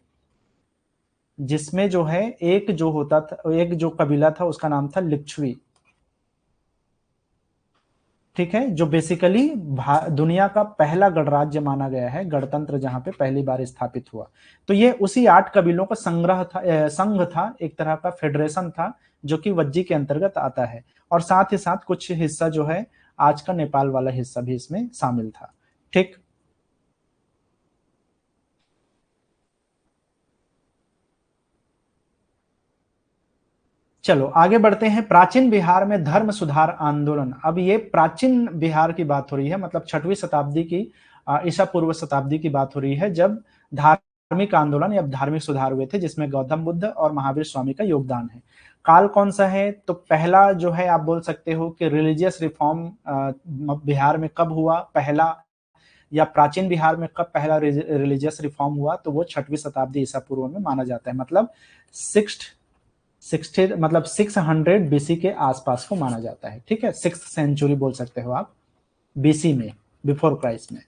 जिसमें जो है एक जो होता था, एक जो कबीला था उसका नाम था लिच्छवी। ठीक है, जो बेसिकली दुनिया का पहला गणराज्य माना गया है, गणतंत्र जहां पे पहली बार स्थापित हुआ। तो ये उसी 8 कबीलों का संग्रह था, संघ था, एक तरह का फेडरेशन था, जो कि वज्जी के अंतर्गत आता है। और साथ ही साथ कुछ हिस्सा जो है आज का नेपाल वाला हिस्सा भी इसमें शामिल था। ठीक, चलो आगे बढ़ते हैं। प्राचीन बिहार में धर्म सुधार आंदोलन। अब ये प्राचीन बिहार की बात हो रही है, मतलब 6वीं शताब्दी की, ईसा पूर्व शताब्दी की बात हो रही है, जब धार्मिक आंदोलन या धार्मिक सुधार हुए थे, जिसमें गौतम बुद्ध और महावीर स्वामी का योगदान है। काल कौन सा है? तो पहला जो है आप बोल सकते हो कि रिलीजियस रिफॉर्म बिहार में कब हुआ पहला, या प्राचीन बिहार में कब पहला रिलीजियस रिफॉर्म हुआ, तो वो 6वीं शताब्दी ईसा पूर्व में माना जाता है। मतलब 60 मतलब 600 बीसी के आसपास को माना जाता है। ठीक है, 6th सेंचुरी बोल सकते हो आप, बीसी में, बिफोर क्राइस्ट में।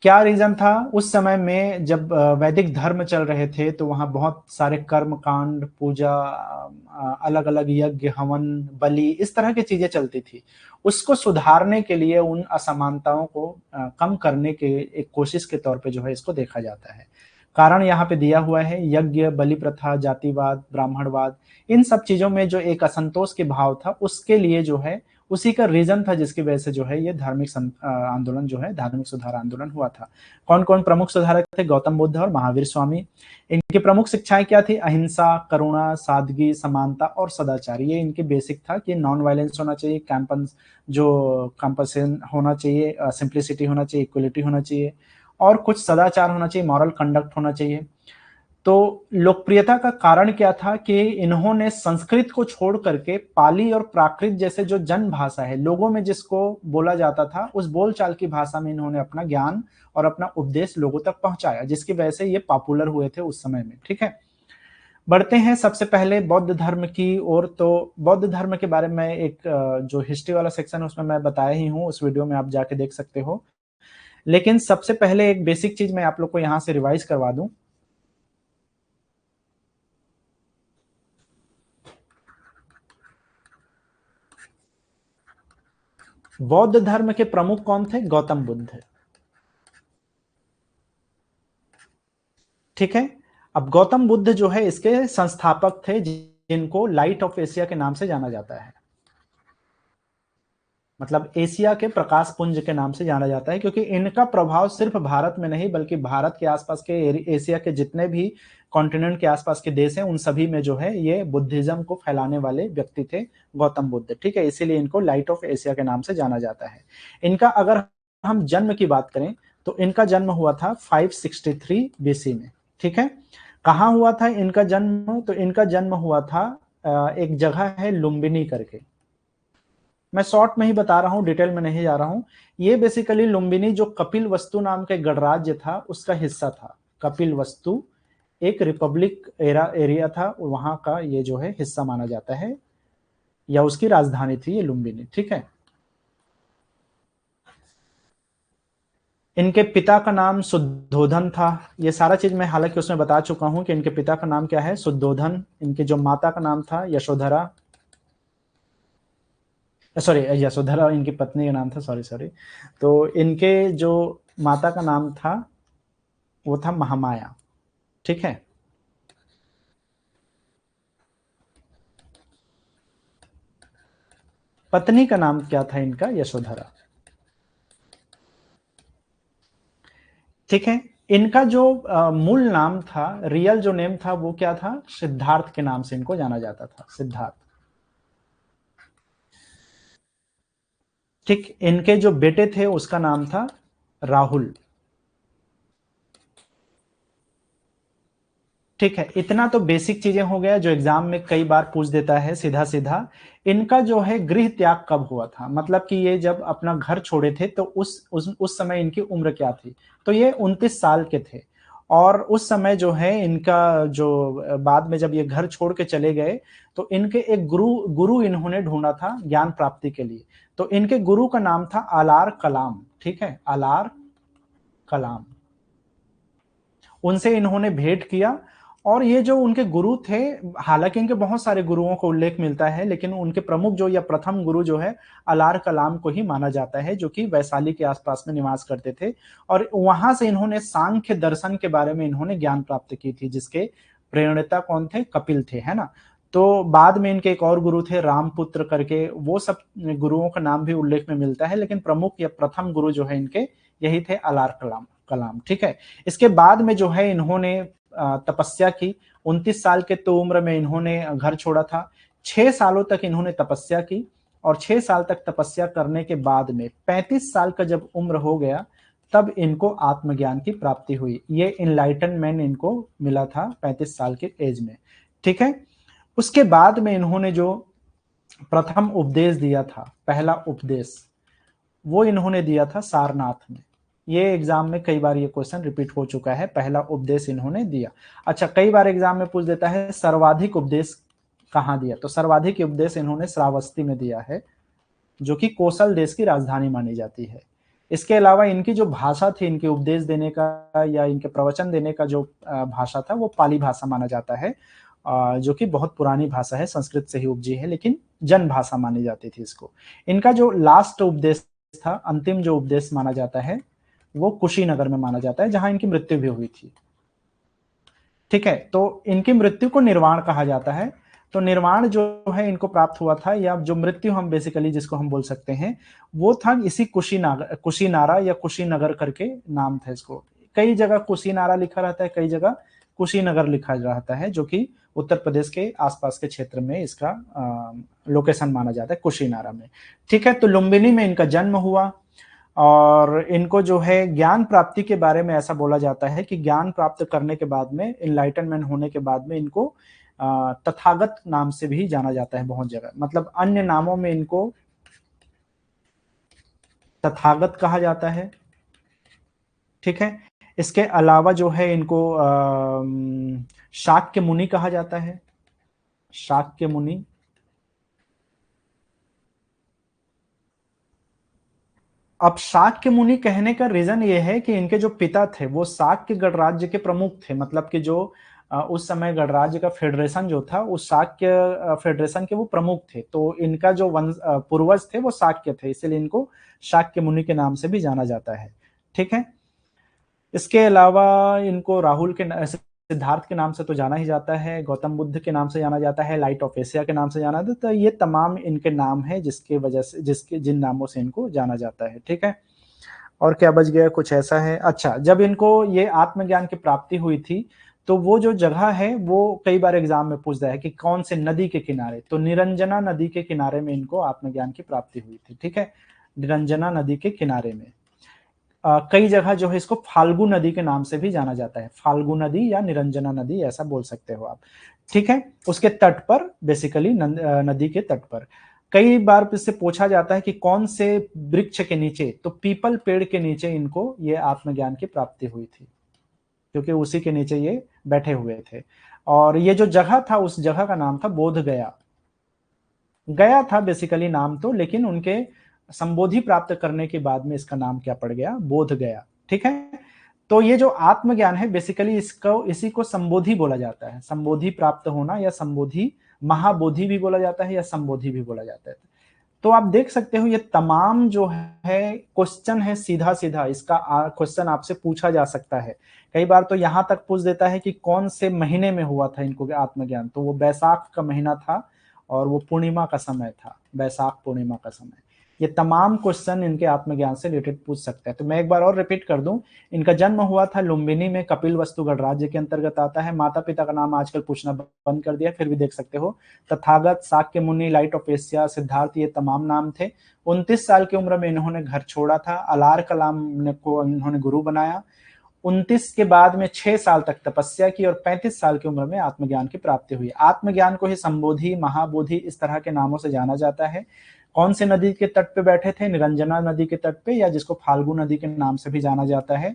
क्या रीजन था? उस समय में जब वैदिक धर्म चल रहे थे, तो वहां बहुत सारे कर्म कांड, पूजा, अलग अलग यज्ञ, हवन, बलि, इस तरह की चीजें चलती थी। उसको सुधारने के लिए, उन असमानताओं को कम करने के एक कोशिश के तौर पे जो है इसको देखा जाता है। कारण यहाँ पे दिया हुआ है, यज्ञ, बलि प्रथा, जातिवाद, ब्राह्मणवाद, इन सब चीजों में जो एक असंतोष के भाव था, उसके लिए जो है, उसी का रीजन था जिसकी वजह से जो है ये धार्मिक आंदोलन जो है, धार्मिक सुधार आंदोलन हुआ था। कौन कौन प्रमुख सुधारक थे? गौतम बुद्ध और महावीर स्वामी। इनकी प्रमुख शिक्षाएं क्या थी? अहिंसा, करुणा, सादगी, समानता और सदाचार। ये इनके बेसिक था कि नॉन वायलेंस होना चाहिए, कंपसन होना चाहिए, सिंप्लिसिटी होना चाहिए, इक्वलिटी होना चाहिए, और कुछ सदाचार होना चाहिए, मॉरल कंडक्ट होना चाहिए। तो लोकप्रियता का कारण क्या था कि इन्होंने संस्कृत को छोड़ करके पाली और प्राकृत जैसे जो जन भाषा है, लोगों में जिसको बोला जाता था, उस बोलचाल की भाषा में इन्होंने अपना ज्ञान और अपना उपदेश लोगों तक पहुंचाया, जिसकी वजह से ये पॉपुलर हुए थे उस समय में। ठीक है, बढ़ते हैं सबसे पहले बौद्ध धर्म की ओर। तो बौद्ध धर्म के बारे में एक जो हिस्ट्री वाला सेक्शन है उसमें मैं बताया ही हूँ, उस वीडियो में आप जाके देख सकते हो। लेकिन सबसे पहले एक बेसिक चीज मैं आप लोग को यहां से रिवाइज करवा दूं। बौद्ध धर्म के प्रमुख कौन थे? गौतम बुद्ध। ठीक है, अब गौतम बुद्ध जो है इसके संस्थापक थे, जिनको लाइट ऑफ एशिया के नाम से जाना जाता है। मतलब एशिया के प्रकाश पुंज के नाम से जाना जाता है, क्योंकि इनका प्रभाव सिर्फ भारत में नहीं, बल्कि भारत के आसपास के एशिया के जितने भी कॉन्टिनेंट के आसपास के देश हैं, उन सभी में जो है ये बुद्धिज्म को फैलाने वाले व्यक्ति थे गौतम बुद्ध। ठीक है, इसीलिए इनको लाइट ऑफ एशिया के नाम से जाना जाता है। इनका अगर हम जन्म की बात करें, तो इनका जन्म हुआ था 563 बीसी में। ठीक है, कहाँ हुआ था इनका जन्म? तो इनका जन्म हुआ था एक जगह है लुम्बिनी करके। मैं शॉर्ट में ही बता रहा हूँ, डिटेल में नहीं जा रहा हूँ। ये बेसिकली लुम्बिनी जो कपिल वस्तु नाम के गणराज्य था उसका हिस्सा था। कपिल वस्तु एक रिपब्लिक एरिया था, वहां का ये जो है हिस्सा माना जाता है, या उसकी राजधानी थी ये लुम्बिनी। ठीक है। इनके पिता का नाम शुद्धोधन था। ये सारा चीज मैं हालांकि उसमें बता चुका हूं कि इनके पिता का नाम क्या है, शुद्धोधन। इनके जो माता का नाम था यशोधरा, सॉरी यशोधरा इनकी पत्नी का नाम था, सॉरी सॉरी। तो इनके जो माता का नाम था वो था महामाया। ठीक है। पत्नी का नाम क्या था इनका, यशोधरा। ठीक है। इनका जो मूल नाम था, रियल जो नेम था वो क्या था, सिद्धार्थ के नाम से इनको जाना जाता था, सिद्धार्थ। ठीक। इनके जो बेटे थे उसका नाम था राहुल। ठीक है। इतना तो बेसिक चीजें हो गया जो एग्जाम में कई बार पूछ देता है सीधा सीधा। इनका जो है गृह त्याग कब हुआ था, मतलब कि ये जब अपना घर छोड़े थे तो उस समय इनकी उम्र क्या थी। तो ये 29 साल के थे। और उस समय जो है इनका जो बाद में जब ये घर छोड़ के चले गए तो इनके एक गुरु गुरु इन्होंने ढूंढा था ज्ञान प्राप्ति के लिए। तो इनके गुरु का नाम था आलार कलाम। ठीक है, आलार कलाम। उनसे इन्होंने भेंट किया। और ये जो उनके गुरु थे, हालांकि इनके बहुत सारे गुरुओं को उल्लेख मिलता है, लेकिन उनके प्रमुख जो या प्रथम गुरु जो है अलार कलाम को ही माना जाता है, जो कि वैशाली के आसपास में निवास करते थे। और वहां से इन्होंने सांख्य दर्शन के बारे में इन्होंने ज्ञान प्राप्त की थी, जिसके प्रेरणता कौन थे, कपिल थे, है ना। तो बाद में इनके एक और गुरु थे रामपुत्र करके, वो सब गुरुओं का नाम भी उल्लेख में मिलता है, लेकिन प्रमुख या प्रथम गुरु जो है इनके यही थे, अलार कलाम कलाम। ठीक है। इसके बाद में जो है इन्होंने तपस्या की। 29 साल के तो उम्र में इन्होंने घर छोड़ा था। 6 सालों तक इन्होंने तपस्या की। और 6 साल तक तपस्या करने के बाद में 35 साल का जब उम्र हो गया तब इनको आत्मज्ञान की प्राप्ति हुई। ये इनलाइटनमेंट इनको मिला था 35 साल के एज में। ठीक है। उसके बाद में इन्होंने जो प्रथम उपदेश दिया था, पहला उपदेश, वो इन्होंने दिया था सारनाथ में। ये एग्जाम में कई बार ये क्वेश्चन रिपीट हो चुका है, पहला उपदेश इन्होंने दिया। अच्छा, कई बार एग्जाम में पूछ देता है सर्वाधिक उपदेश कहाँ दिया, तो सर्वाधिक उपदेश इन्होंने श्रावस्ती में दिया है, जो कि कोसल देश की राजधानी मानी जाती है। इसके अलावा इनकी जो भाषा थी, इनके उपदेश देने का या इनके प्रवचन देने का जो भाषा था वो पाली भाषा माना जाता है, जो कि बहुत पुरानी भाषा है, संस्कृत से ही उपजी है, लेकिन जन भाषा मानी जाती थी इसको। इनका जो लास्ट उपदेश था, अंतिम जो उपदेश माना जाता है, वो कुशीनगर में माना जाता है, जहां इनकी मृत्यु भी हुई थी। ठीक है। तो इनकी मृत्यु को निर्वाण कहा जाता है। तो निर्वाण जो है इनको प्राप्त हुआ था, या जो मृत्यु हम बेसिकली जिसको हम बोल सकते हैं, वो था इसी कुशीनारा या कुशीनगर करके नाम था इसको। कई जगह कुशीनारा लिखा रहता है, कई जगह कुशीनगर लिखा रहता है, जो कि उत्तर प्रदेश के आसपास के क्षेत्र में इसका लोकेशन माना जाता है, कुशीनारा में। ठीक है। तो लुम्बिनी में इनका जन्म हुआ। और इनको जो है ज्ञान प्राप्ति के बारे में ऐसा बोला जाता है कि ज्ञान प्राप्त करने के बाद में, इनलाइटनमेंट होने के बाद में, इनको तथागत नाम से भी जाना जाता है बहुत जगह, मतलब अन्य नामों में इनको तथागत कहा जाता है। ठीक है। इसके अलावा जो है इनको शाक्य मुनि कहा जाता है, शाक्य मुनि। अब शाक्य मुनि कहने का रीजन ये है कि इनके जो पिता थे वो शाक्य गणराज्य के प्रमुख थे, मतलब कि जो उस समय गणराज्य का फेडरेशन जो था, उस शाक्य फेडरेशन के वो प्रमुख थे। तो इनका जो वंश पूर्वज थे वो शाक्य थे, इसीलिए इनको शाक्य मुनि के नाम से भी जाना जाता है। ठीक है। इसके अलावा इनको राहुल के सिद्धार्थ के नाम से तो जाना ही जाता है, गौतम बुद्ध के नाम से जाना जाता है, लाइट ऑफ एशिया के नाम से जाना जाता है। तो ये तमाम इनके नाम है जिसके वजह से, जिसके जिन नामों से इनको जाना जाता है। ठीक है। और क्या बच गया, कुछ ऐसा है। अच्छा, जब इनको ये आत्मज्ञान की प्राप्ति हुई थी तो वो जो जगह है वो कई बार एग्जाम में पूछता है कि कौन से नदी के किनारे, तो निरंजना नदी के किनारे में इनको आत्मज्ञान की प्राप्ति हुई थी। ठीक है। निरंजना नदी के किनारे में कई जगह जो है इसको फाल्गु नदी के नाम से भी जाना जाता है, फाल्गु नदी या निरंजना नदी ऐसा बोल सकते हो आप। ठीक है। उसके तट पर, बेसिकली नदी के तट पर। कई बार इससे पूछा जाता है कि कौन से वृक्ष के नीचे, तो पीपल पेड़ के नीचे इनको ये आत्मज्ञान की प्राप्ति हुई थी, क्योंकि उसी के नीचे ये बैठे हुए थे। और ये जो जगह था, उस जगह का नाम था बोध गया। गया था बेसिकली नाम तो, लेकिन उनके संबोधि प्राप्त करने के बाद में इसका नाम क्या पड़ गया, बोध गया। ठीक है, तो ये जो आत्मज्ञान है बेसिकली इसको, इसी को संबोधि बोला जाता है। संबोधि प्राप्त होना या संबोधि, महाबोधि भी बोला जाता है या संबोधि भी बोला जाता है। तो आप देख सकते हो ये तमाम जो है क्वेश्चन है, सीधा सीधा इसका क्वेश्चन आपसे पूछा जा सकता है। कई बार तो यहां तक पूछ देता है कि कौन से महीने में हुआ था इनको आत्मज्ञान, तो वो बैसाख का महीना था और वो पूर्णिमा का समय था, बैसाख पूर्णिमा का समय। ये तमाम क्वेश्चन इनके आत्मज्ञान से रिलेटेड पूछ सकते हैं। तो मैं एक बार और रिपीट कर दूं, इनका जन्म हुआ था लुम्बिनी में, कपिल वस्तु गणराज्य के अंतर्गत आता है। माता पिता का नाम आजकल पूछना बंद कर दिया, फिर भी देख सकते हो, तथागत, शाक्य मुनि, लाइट ऑफ एशिया, सिद्धार्थ, ये तमाम नाम थे। 29 साल की उम्र में इन्होंने घर छोड़ा था, अलार कलाम को इन्होंने गुरु बनाया। 29 के बाद में 6 साल तक तपस्या की और 35 साल की उम्र में आत्मज्ञान की प्राप्ति हुई। आत्मज्ञान को ही संबोधि, महाबोधि इस तरह के नामों से जाना जाता है। कौन से नदी के तट पे बैठे थे, निरंजना नदी के तट पे, या जिसको फाल्गु नदी के नाम से भी जाना जाता है।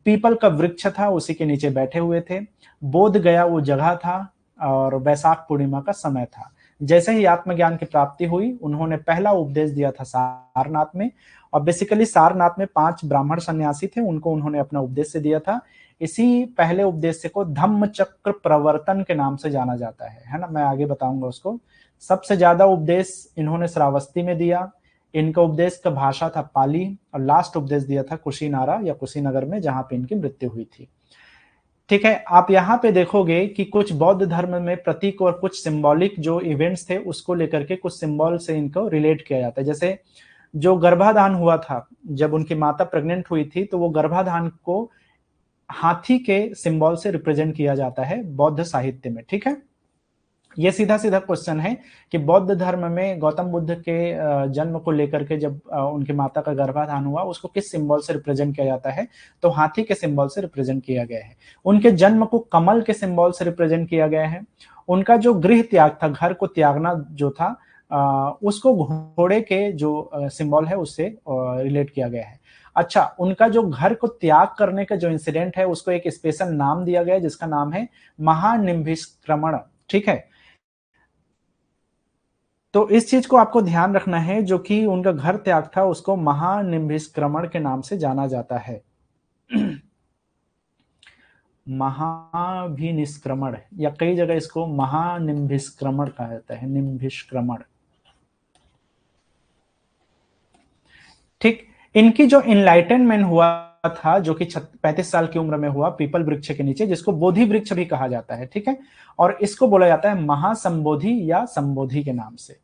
पीपल का वृक्ष था, उसी के नीचे बैठे हुए थे। बोध गया वो जगह था और वैशाख पूर्णिमा का समय था। जैसे ही आत्मज्ञान की प्राप्ति हुई, उन्होंने पहला उपदेश दिया था सारनाथ में। और बेसिकली सारनाथ में 5 ब्राह्मण सन्यासी थे, उनको उन्होंने अपना उपदेश दिया था। इसी पहले उपदेश को धम्म चक्र प्रवर्तन के नाम से जाना जाता है ना, मैं आगे बताऊंगा उसको। सबसे ज्यादा उपदेश इन्होंने श्रावस्ती में दिया। इनका उपदेश का भाषा था पाली, और लास्ट उपदेश दिया था कुशीनारा या कुशीनगर में, जहां पे इनकी मृत्यु हुई थी। ठीक है, आप यहाँ पे देखोगे कि कुछ बौद्ध धर्म में प्रतीक और कुछ सिंबॉलिक जो इवेंट्स थे उसको लेकर के कुछ सिंबल से इनको रिलेट किया जाता है। जैसे जो गर्भाधान हुआ था, जब उनकी माता प्रेग्नेंट हुई थी, तो वो गर्भाधान को हाथी के सिंबल से रिप्रेजेंट किया जाता है बौद्ध साहित्य में। ठीक है, ये सीधा सीधा क्वेश्चन है कि बौद्ध धर्म में गौतम बुद्ध के जन्म को लेकर के जब उनकी माता का गर्भाधान हुआ, उसको किस सिंबल से रिप्रेजेंट किया जाता है, तो हाथी के सिंबल से रिप्रेजेंट किया गया है। उनके जन्म को कमल के सिंबल से रिप्रेजेंट किया गया है। उनका जो गृह त्याग था, घर को त्यागना जो था, उसको घोड़े के जो सिंबल है उससे रिलेट किया गया है। अच्छा, उनका जो घर को त्याग करने का जो इंसिडेंट है, उसको एक स्पेशल नाम दिया गया है, जिसका नाम है महानिम्भिष्क्रमण। ठीक है, तो इस चीज को आपको ध्यान रखना है, जो कि उनका घर त्याग था, उसको महानिम्भिष्क्रमण के नाम से जाना जाता है। महाभिनिष्क्रमण, या कई जगह इसको महानिम्भिष्क्रमण कहा जाता है, निम्भिष्क्रमण। ठीक, इनकी जो इनलाइटनमेंट हुआ था, जो कि 35 साल की उम्र में हुआ, पीपल वृक्ष के नीचे, जिसको बोधि वृक्ष भी कहा जाता है। ठीक है, और इसको बोला जाता है महासंबोधि या संबोधि के नाम से।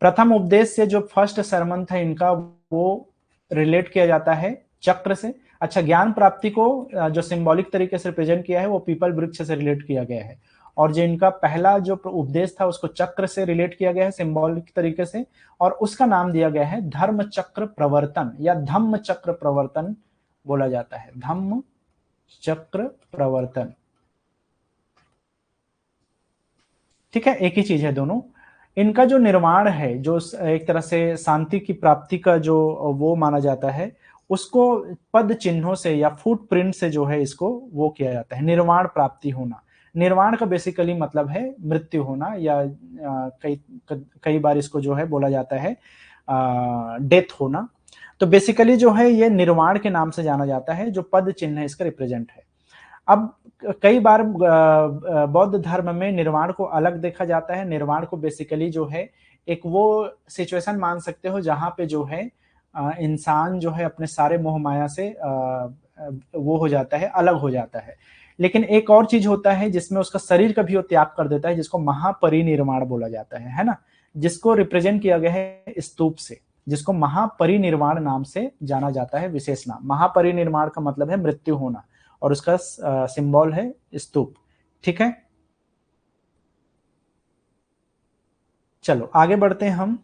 प्रथम उपदेश से जो फर्स्ट सरमन था इनका, वो रिलेट किया जाता है चक्र से। अच्छा, ज्ञान प्राप्ति को जो सिंबॉलिक तरीके से रिप्रेजेंट किया है, वो पीपल वृक्ष से रिलेट किया गया है। और जो इनका पहला जो उपदेश था, उसको चक्र से रिलेट किया गया है सिंबॉलिक तरीके से, और उसका नाम दिया गया है धर्म चक्र प्रवर्तन या धम्म चक्र प्रवर्तन बोला जाता है। धम्म चक्र प्रवर्तन। ठीक है, एक ही चीज है दोनों। इनका जो निर्माण है, जो एक तरह से शांति की प्राप्ति का जो वो माना जाता है, उसको पद चिन्हों से या फुटप्रिंट से जो है इसको वो किया जाता है, निर्वाण प्राप्ति होना। निर्वाण का बेसिकली मतलब है मृत्यु होना, या कई कई बार इसको जो है बोला जाता है डेथ होना। तो बेसिकली जो है ये निर्वाण के नाम से जाना जाता है, जो पद चिन्ह है इसका रिप्रेजेंट है। अब कई बार बौद्ध धर्म में निर्वाण को अलग देखा जाता है। निर्वाण को बेसिकली जो है एक वो सिचुएशन मान सकते हो जहां पे जो है इंसान जो है अपने सारे मोह माया से वो हो जाता है, अलग हो जाता है। लेकिन एक और चीज होता है जिसमें उसका शरीर का भी वो त्याग कर देता है, जिसको महापरिनिर्वाण बोला जाता है ना, जिसको रिप्रेजेंट किया गया है स्तूप से, जिसको महापरिनिर्वाण नाम से जाना जाता है, विशेष नाम। महापरिनिर्वाण का मतलब है मृत्यु होना, और उसका सिंबल है स्तूप। ठीक है, चलो आगे बढ़ते हैं हम।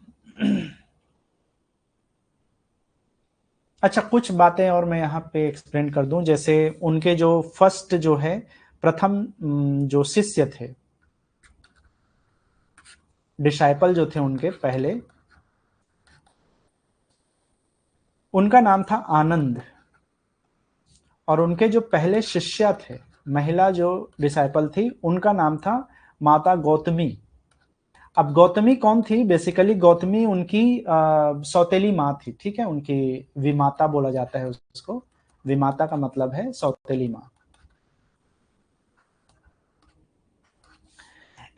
अच्छा, कुछ बातें और मैं यहाँ पे एक्सप्लेन कर दूं। जैसे उनके जो फर्स्ट जो है प्रथम जो शिष्य थे, डिसाइपल जो थे उनके पहले, उनका नाम था आनंद, और उनके जो पहले शिष्या थे, महिला जो डिसाइपल थी, उनका नाम था माता गौतमी। अब गौतमी कौन थी? बेसिकली गौतमी उनकी सौतेली माँ थी, ठीक है, उनकी विमाता बोला जाता है उसको। विमाता का मतलब है सौतेली माँ।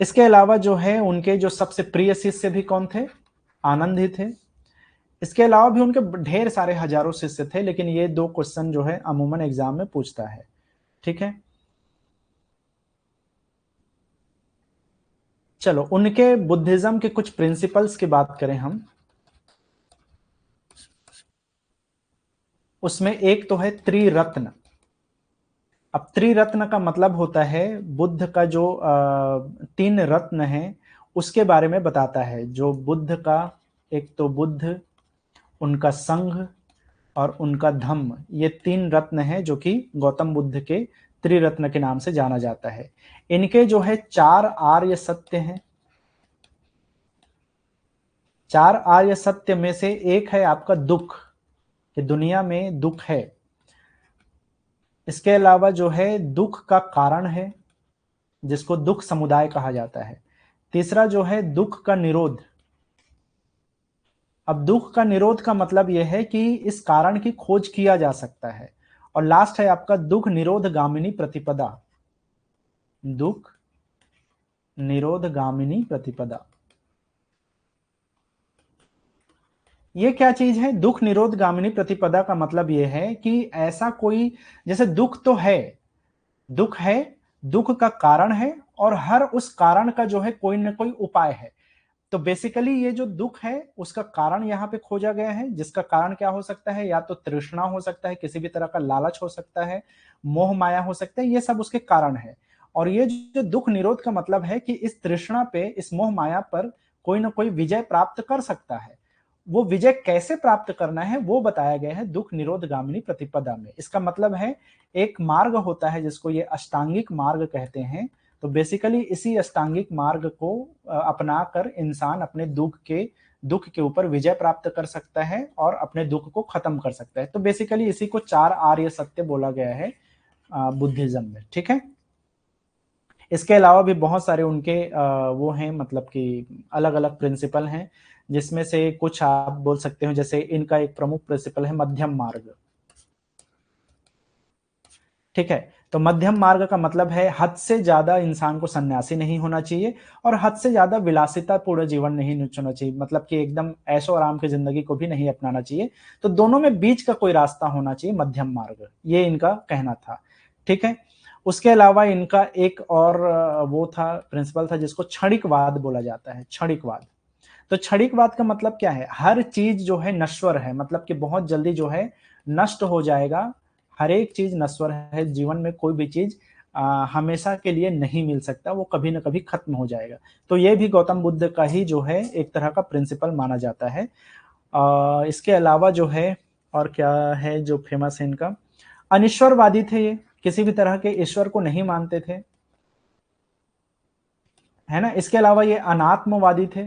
इसके अलावा जो है उनके जो सबसे प्रिय शिष्य भी कौन थे? आनंद ही थे। इसके अलावा भी उनके ढेर सारे हजारों शिष्य थे, लेकिन ये दो क्वेश्चन जो है अमूमन एग्जाम में पूछता है, ठीक है। चलो, उनके बुद्धिज्म के कुछ प्रिंसिपल्स की बात करें हम, उसमें एक तो है त्रिरत्न। अब त्रिरत्न का मतलब होता है बुद्ध का जो तीन रत्न है उसके बारे में बताता है। जो बुद्ध का, एक तो बुद्ध, उनका संघ और उनका धम्म, ये तीन रत्न हैं जो कि गौतम बुद्ध के त्रिरत्न के नाम से जाना जाता है। इनके जो है चार आर्य सत्य हैं। चार आर्य सत्य में से एक है आपका दुख, कि दुनिया में दुख है। इसके अलावा जो है दुख का कारण है, जिसको दुख समुदाय कहा जाता है। तीसरा जो है दुख का निरोध। अब दुख का निरोध का मतलब यह है कि इस कारण की खोज किया जा सकता है। और लास्ट है आपका दुख निरोध गामिनी प्रतिपदा। दुख निरोध गामिनी प्रतिपदा, ये क्या चीज है? दुख निरोध गामिनी प्रतिपदा का मतलब यह है कि ऐसा कोई, जैसे दुख तो है, दुख है, दुख का कारण है, और हर उस कारण का जो है कोई ना कोई उपाय है। तो बेसिकली ये जो दुख है उसका कारण यहाँ पे खोजा गया है, जिसका कारण क्या हो सकता है? या तो तृष्णा हो सकता है, किसी भी तरह का लालच हो सकता है, मोह माया हो सकता है, ये सब उसके कारण है। और ये जो दुख निरोध का मतलब है कि इस तृष्णा पे, इस मोह माया पर कोई ना कोई विजय प्राप्त कर सकता है। वो विजय कैसे प्राप्त करना है वो बताया गया है दुख निरोध गामिनी प्रतिपदा में। इसका मतलब है एक मार्ग होता है जिसको ये अष्टांगिक मार्ग कहते हैं। तो बेसिकली इसी अष्टांगिक मार्ग को अपनाकर इंसान अपने दुख के ऊपर विजय प्राप्त कर सकता है और अपने दुख को खत्म कर सकता है। तो बेसिकली इसी को चार आर्य सत्य बोला गया है बुद्धिज्म में, ठीक है। इसके अलावा भी बहुत सारे उनके वो हैं, मतलब कि अलग अलग प्रिंसिपल हैं, जिसमें से कुछ आप बोल सकते हो। जैसे इनका एक प्रमुख प्रिंसिपल है मध्यम मार्ग, ठीक है। तो मध्यम मार्ग का मतलब है हद से ज्यादा इंसान को सन्यासी नहीं होना चाहिए, और हद से ज्यादा विलासिता पूर्ण जीवन नहीं होना चाहिए, मतलब कि एकदम ऐशो आराम की जिंदगी को भी नहीं अपनाना चाहिए। तो दोनों में बीच का कोई रास्ता होना चाहिए, मध्यम मार्ग, ये इनका कहना था, ठीक है। उसके अलावा इनका एक और वो था, प्रिंसिपल था, जिसको क्षणिकवाद बोला जाता है। क्षणिकवाद, तो क्षणिकवाद का मतलब क्या है? हर चीज जो है नश्वर है, मतलब कि बहुत जल्दी जो है नष्ट हो जाएगा। हर एक चीज नश्वर है, जीवन में कोई भी चीज हमेशा के लिए नहीं मिल सकता, वो कभी ना कभी खत्म हो जाएगा। तो ये भी गौतम बुद्ध का ही जो है एक तरह का प्रिंसिपल माना जाता है। इसके अलावा जो है और क्या है जो फेमस है इनका, अनिश्वरवादी थे ये, किसी भी तरह के ईश्वर को नहीं मानते थे, है ना। इसके अलावा ये अनात्मवादी थे,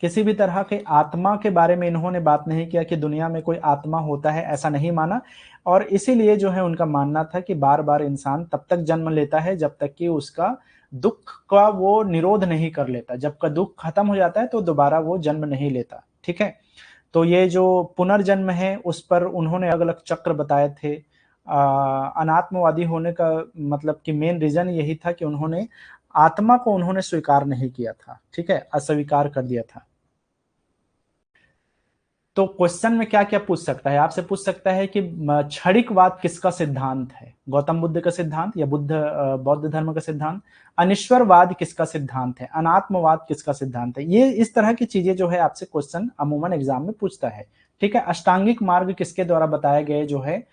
किसी भी तरह के आत्मा के बारे में इन्होंने बात नहीं किया कि दुनिया में कोई आत्मा होता है, ऐसा नहीं माना। और इसीलिए जो है उनका मानना था कि बार बार इंसान तब तक जन्म लेता है जब तक कि उसका दुख का वो निरोध नहीं कर लेता। जब का दुख खत्म हो जाता है तो दोबारा वो जन्म नहीं लेता, ठीक है। तो ये जो पुनर्जन्म है उस पर उन्होंने अलग अलग चक्र बताए थे। अनात्मवादी होने का मतलब कि मेन रीजन यही था कि उन्होंने आत्मा को उन्होंने स्वीकार नहीं किया था, ठीक है, अस्वीकार कर दिया था। तो क्वेश्चन में क्या क्या पूछ सकता है? आपसे पूछ सकता है कि क्षणिकवाद किसका सिद्धांत है? गौतम बुद्ध का सिद्धांत या बौद्ध धर्म का सिद्धांत? अनिश्वरवाद किसका सिद्धांत है? अनात्मवाद किसका सिद्धांत है? ये इस तरह की चीजें जो है आपसे क्वेश्चन अमूमन एग्जाम में पूछता है, ठीक है। अष्टांगिक मार्ग किसके द्वारा बताया गया जो है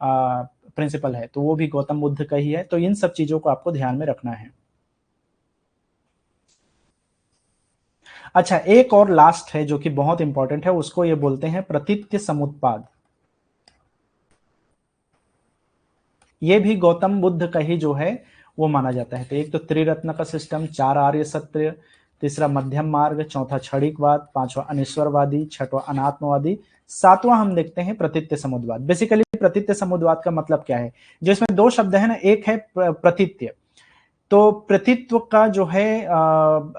प्रिंसिपल है, तो वो भी गौतम बुद्ध का ही है। तो इन सब चीजों को आपको ध्यान में रखना है। अच्छा, एक और लास्ट है जो कि बहुत इंपॉर्टेंट है, उसको ये बोलते हैं प्रतीत्य समुत्पाद। ये भी गौतम बुद्ध का ही जो है वो माना जाता है। तो एक तो त्रिरत्न का सिस्टम, चार आर्य सत्य, तीसरा मध्यम मार्ग, चौथा क्षणिकवाद, पांचवा अनिश्वरवादी, छठवा अनात्मवादी, सातवां हम देखते हैं प्रतीत्य समुद्रवाद। बेसिकली प्रतीत्य समुद्रवाद का मतलब क्या है, जो इसमें दो शब्द है ना, एक है प्रतीत्य। तो प्रतीत्व का जो है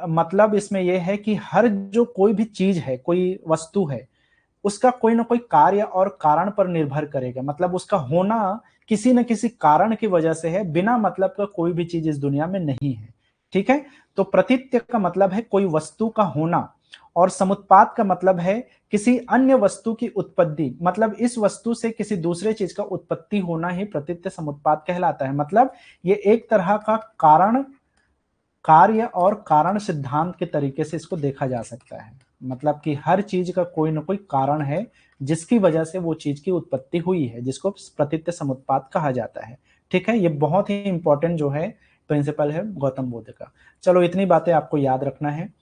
मतलब इसमें यह है कि हर जो कोई भी चीज है, कोई वस्तु है, उसका कोई ना कोई कार्य और कारण पर निर्भर करेगा। मतलब उसका होना किसी न किसी कारण की वजह से है, बिना मतलब का कोई भी चीज इस दुनिया में नहीं है। ठीक है, तो प्रतीत्य का मतलब है कोई वस्तु का होना, और समुत्पाद का मतलब है किसी अन्य वस्तु की उत्पत्ति। मतलब इस वस्तु से किसी दूसरे चीज का उत्पत्ति होना ही प्रतीत्य समुत्पाद कहलाता है। मतलब ये एक तरह का कारण, कार्य और कारण सिद्धांत के तरीके से इसको देखा जा सकता है। मतलब कि हर चीज का कोई ना कोई कारण है जिसकी वजह से वो चीज की उत्पत्ति हुई है, जिसको प्रतीत्य समुत्पाद कहा जाता है। ठीक है, ये बहुत ही इंपॉर्टेंट जो है प्रिंसिपल है गौतम बुद्ध का। चलो इतनी बातें आपको याद रखना है।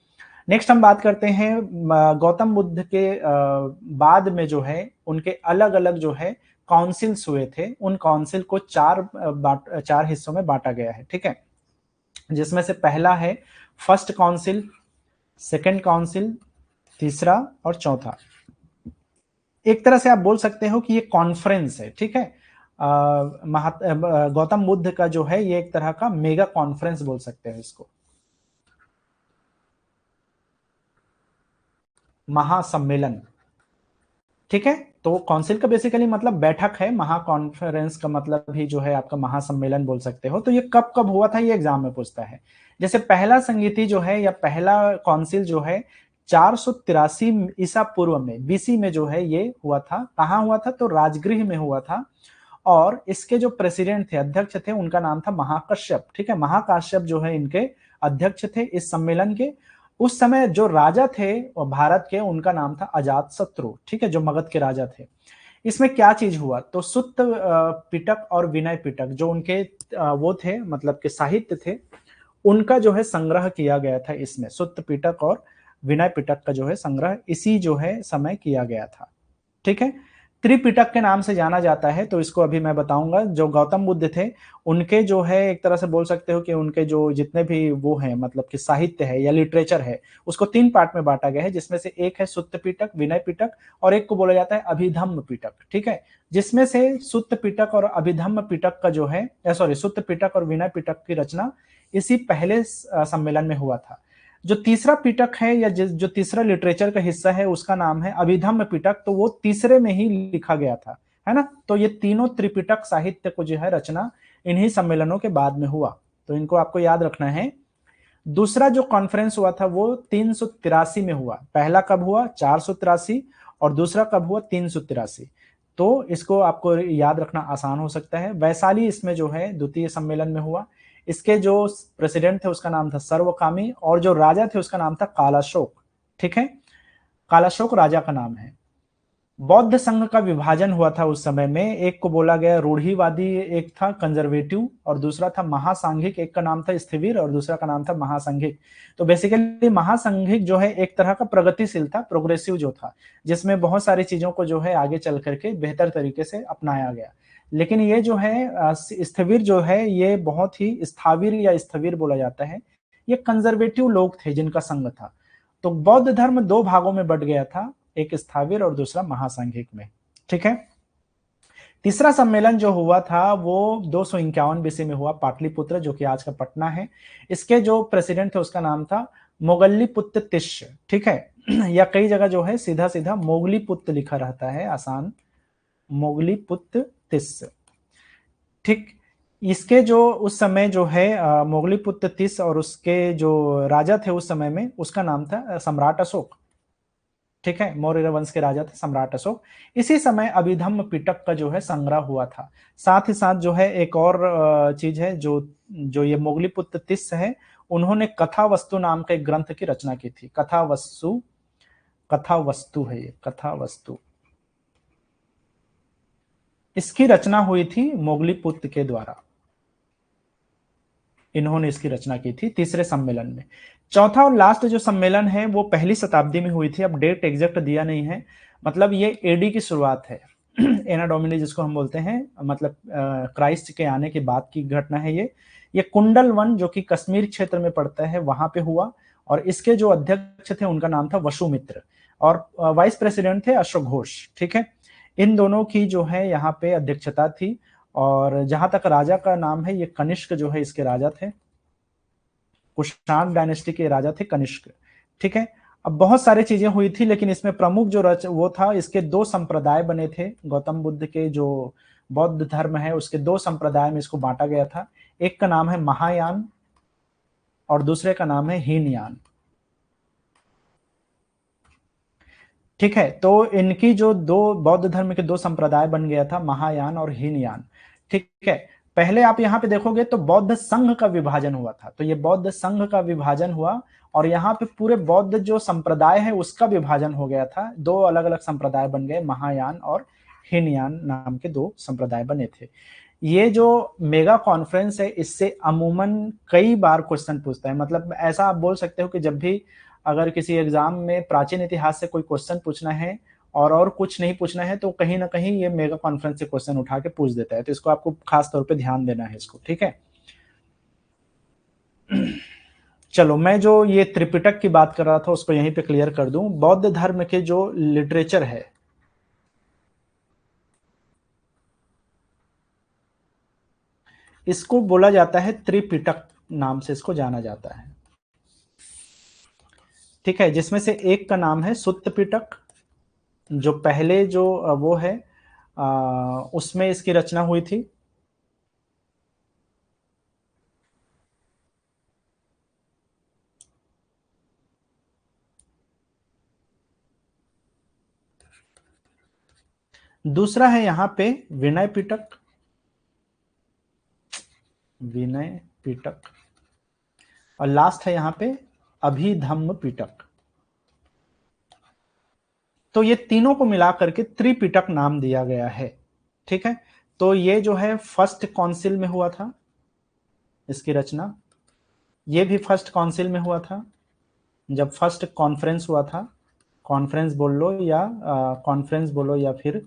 नेक्स्ट हम बात करते हैं गौतम बुद्ध के बाद में जो है उनके अलग अलग जो है काउंसिल्स हुए थे। उन काउंसिल को चार हिस्सों में बांटा गया है। ठीक है, जिसमें से पहला है फर्स्ट काउंसिल, सेकंड काउंसिल, तीसरा और चौथा। एक तरह से आप बोल सकते हो कि ये कॉन्फ्रेंस है। ठीक है, गौतम बुद्ध का जो है ये एक तरह का मेगा कॉन्फ्रेंस बोल सकते हैं इसको, महासम्मेलन। ठीक है, तो काउंसिल का बेसिकली मतलब बैठक है, महा कॉन्फ्रेंस का मतलब भी जो है आपका महासम्मेलन बोल सकते हो। तो ये कब कब हुआ था, ये एग्जाम में पूछता है। जैसे पहला संगीति जो है या पहला काउंसिल जो है 483 ईसा पूर्व में, बीसी में जो है ये हुआ था। कहाँ हुआ था, तो राजगृह में हुआ था। और इसके जो प्रेसिडेंट थे, अध्यक्ष थे, उनका नाम था महाकश्यप। ठीक है, महाकाश्यप जो है इनके अध्यक्ष थे इस सम्मेलन के। उस समय जो राजा थे भारत के, उनका नाम था अजातशत्रु। ठीक है, जो मगध के राजा थे। इसमें क्या चीज हुआ, तो सुत्त पिटक और विनय पिटक जो उनके वो थे, मतलब के साहित्य थे, उनका जो है संग्रह किया गया था इसमें। सुत्त पिटक और विनय पिटक का जो है संग्रह इसी जो है समय किया गया था। ठीक है, त्रिपिटक के नाम से जाना जाता है। तो इसको अभी मैं बताऊंगा। जो गौतम बुद्ध थे उनके जो है एक तरह से बोल सकते हो कि उनके जो जितने भी वो हैं, मतलब कि साहित्य है या लिटरेचर है, उसको तीन पार्ट में बांटा गया है। जिसमें से एक है सुत्त पिटक, विनय पिटक, और एक को बोला जाता है अभिधम्म पिटक। ठीक है, जिसमें से सुत्त पिटक और अभिधम्म पिटक का जो है सुत्त पिटक और विनय पिटक की रचना इसी पहले सम्मेलन में हुआ था। जो तीसरा पिटक है या जो तीसरा लिटरेचर का हिस्सा है, उसका नाम है अभिधम्म पिटक। तो वो तीसरे में ही लिखा गया था, है ना। तो ये तीनों त्रिपिटक साहित्य को जो है रचना इन्हीं सम्मेलनों के बाद में हुआ। तो इनको आपको याद रखना है। दूसरा जो कॉन्फ्रेंस हुआ था वो 383 में हुआ। पहला कब हुआ, 483, और दूसरा कब हुआ, 383। तो इसको आपको याद रखना आसान हो सकता है। वैशाली इसमें जो है द्वितीय सम्मेलन में हुआ। इसके जो प्रेसिडेंट थे उसका नाम था सर्वकामी, और जो राजा थे उसका नाम था कालाशोक। ठीक है, कालाशोक राजा का नाम है। बौद्ध संघ का विभाजन हुआ था उस समय में। एक को बोला गया रूढ़िवादी, एक था कंजर्वेटिव, और दूसरा था महासांघिक। एक का नाम था स्थविर और दूसरा का नाम था महासंघिक। तो बेसिकली महासंघिक जो है एक तरह का प्रगतिशील था, प्रोग्रेसिव जो था, जिसमें बहुत सारी चीजों को जो है आगे चल करके बेहतर तरीके से अपनाया गया। लेकिन ये जो है स्थविर जो है, ये बहुत ही स्थाविर या स्थविर बोला जाता है। ये कंजर्वेटिव लोग थे जिनका संघ था। तो बौद्ध धर्म दो भागों में बट गया था, एक स्थाविर और दूसरा महासांघिक में। ठीक है, तीसरा सम्मेलन जो हुआ था वो 251 बीसी में हुआ, पाटलिपुत्र, जो कि आज का पटना है। इसके जो प्रेसिडेंट थे उसका नाम था मोगलीपुत्र तिष्य। ठीक है, या कई जगह जो है सीधा सीधा मोगलीपुत्र लिखा रहता है, आसान, मोगलीपुत्र तिष्य। ठीक, इसके जो उस समय जो है मोगलीपुत्र तिस, और उसके जो राजा थे उस समय में, उसका नाम था सम्राट अशोक। ठीक है, मौर्य वंश के राजा थे सम्राट अशोक। इसी समय अभिधम्म पिटक का जो है संग्रह हुआ था। साथ ही साथ जो है एक और चीज है, जो जो ये मोगलीपुत्र तिस है, उन्होंने कथा वस्तु नाम के एक ग्रंथ की रचना की थी। कथा वस्तु है ये, कथा वस्तु। इसकी रचना हुई थी मोगलीपुत्र के द्वारा। इन्होंने इसकी रचना की थी तीसरे सम्मेलन में। चौथा और लास्ट जो सम्मेलन है वो पहली शताब्दी में हुई थी। अब डेट एग्जैक्ट दिया नहीं है, मतलब ये एडी की शुरुआत है। एना डोमिनी जिसको हम बोलते हैं, मतलब क्राइस्ट के आने के बाद की घटना है ये। कुंडल वन जो कि कश्मीर क्षेत्र में पड़ता है, वहां पे हुआ। और इसके जो अध्यक्ष थे उनका नाम था वसुमित्र, और वाइस प्रेसिडेंट थे अशोक घोष। ठीक है, इन दोनों की जो है यहाँ पे अध्यक्षता थी। और जहां तक राजा का नाम है, ये कनिष्क जो है इसके राजा थे, कुषाण डायनेस्टी के राजा थे कनिष्क। ठीक है, अब बहुत सारी चीजें हुई थी, लेकिन इसमें प्रमुख जो वो था, इसके दो संप्रदाय बने थे। गौतम बुद्ध के जो बौद्ध धर्म है उसके दो संप्रदाय में इसको बांटा गया था। एक का नाम है महायान और दूसरे का नाम है हीनयान। ठीक है, तो इनकी जो दो बौद्ध धर्म के दो संप्रदाय बन गया था, महायान और हीनयान। ठीक है, पहले आप यहाँ पे देखोगे तो बौद्ध संघ का विभाजन हुआ था, तो ये बौद्ध संघ का विभाजन हुआ और यहाँ पे पूरे बौद्ध जो संप्रदाय है उसका विभाजन हो गया था। दो अलग अलग संप्रदाय बन गए, महायान और हीनयान नाम के दो संप्रदाय बने थे। ये जो मेगा कॉन्फ्रेंस है, इससे अमूमन कई बार क्वेश्चन पूछता है। मतलब ऐसा आप बोल सकते हो कि जब भी अगर किसी एग्जाम में प्राचीन इतिहास से कोई क्वेश्चन पूछना है और कुछ नहीं पूछना है, तो कहीं ना कहीं ये मेगा कॉन्फ्रेंस से क्वेश्चन उठा के पूछ देता है। तो इसको आपको खास तौर पे ध्यान देना है इसको। ठीक है, चलो मैं जो ये त्रिपिटक की बात कर रहा था उसको यहीं पे क्लियर कर दूं। बौद्ध धर्म के जो लिटरेचर है, इसको बोला जाता है त्रिपिटक, नाम से इसको जाना जाता है। ठीक है, जिसमें से एक का नाम है सुत्त पिटक, जो पहले जो वो है उसमें इसकी रचना हुई थी। दूसरा है यहाँ पे विनय पिटक, विनय पिटक, और लास्ट है यहाँ पे अभिधम्म पिटक। तो ये तीनों को मिलाकर के त्रिपिटक नाम दिया गया है। ठीक है, तो ये जो है फर्स्ट काउंसिल में हुआ था इसकी रचना। ये भी फर्स्ट काउंसिल में हुआ था, जब फर्स्ट कॉन्फ्रेंस हुआ था। कॉन्फ्रेंस बोल लो या कॉन्फ्रेंस बोलो, या फिर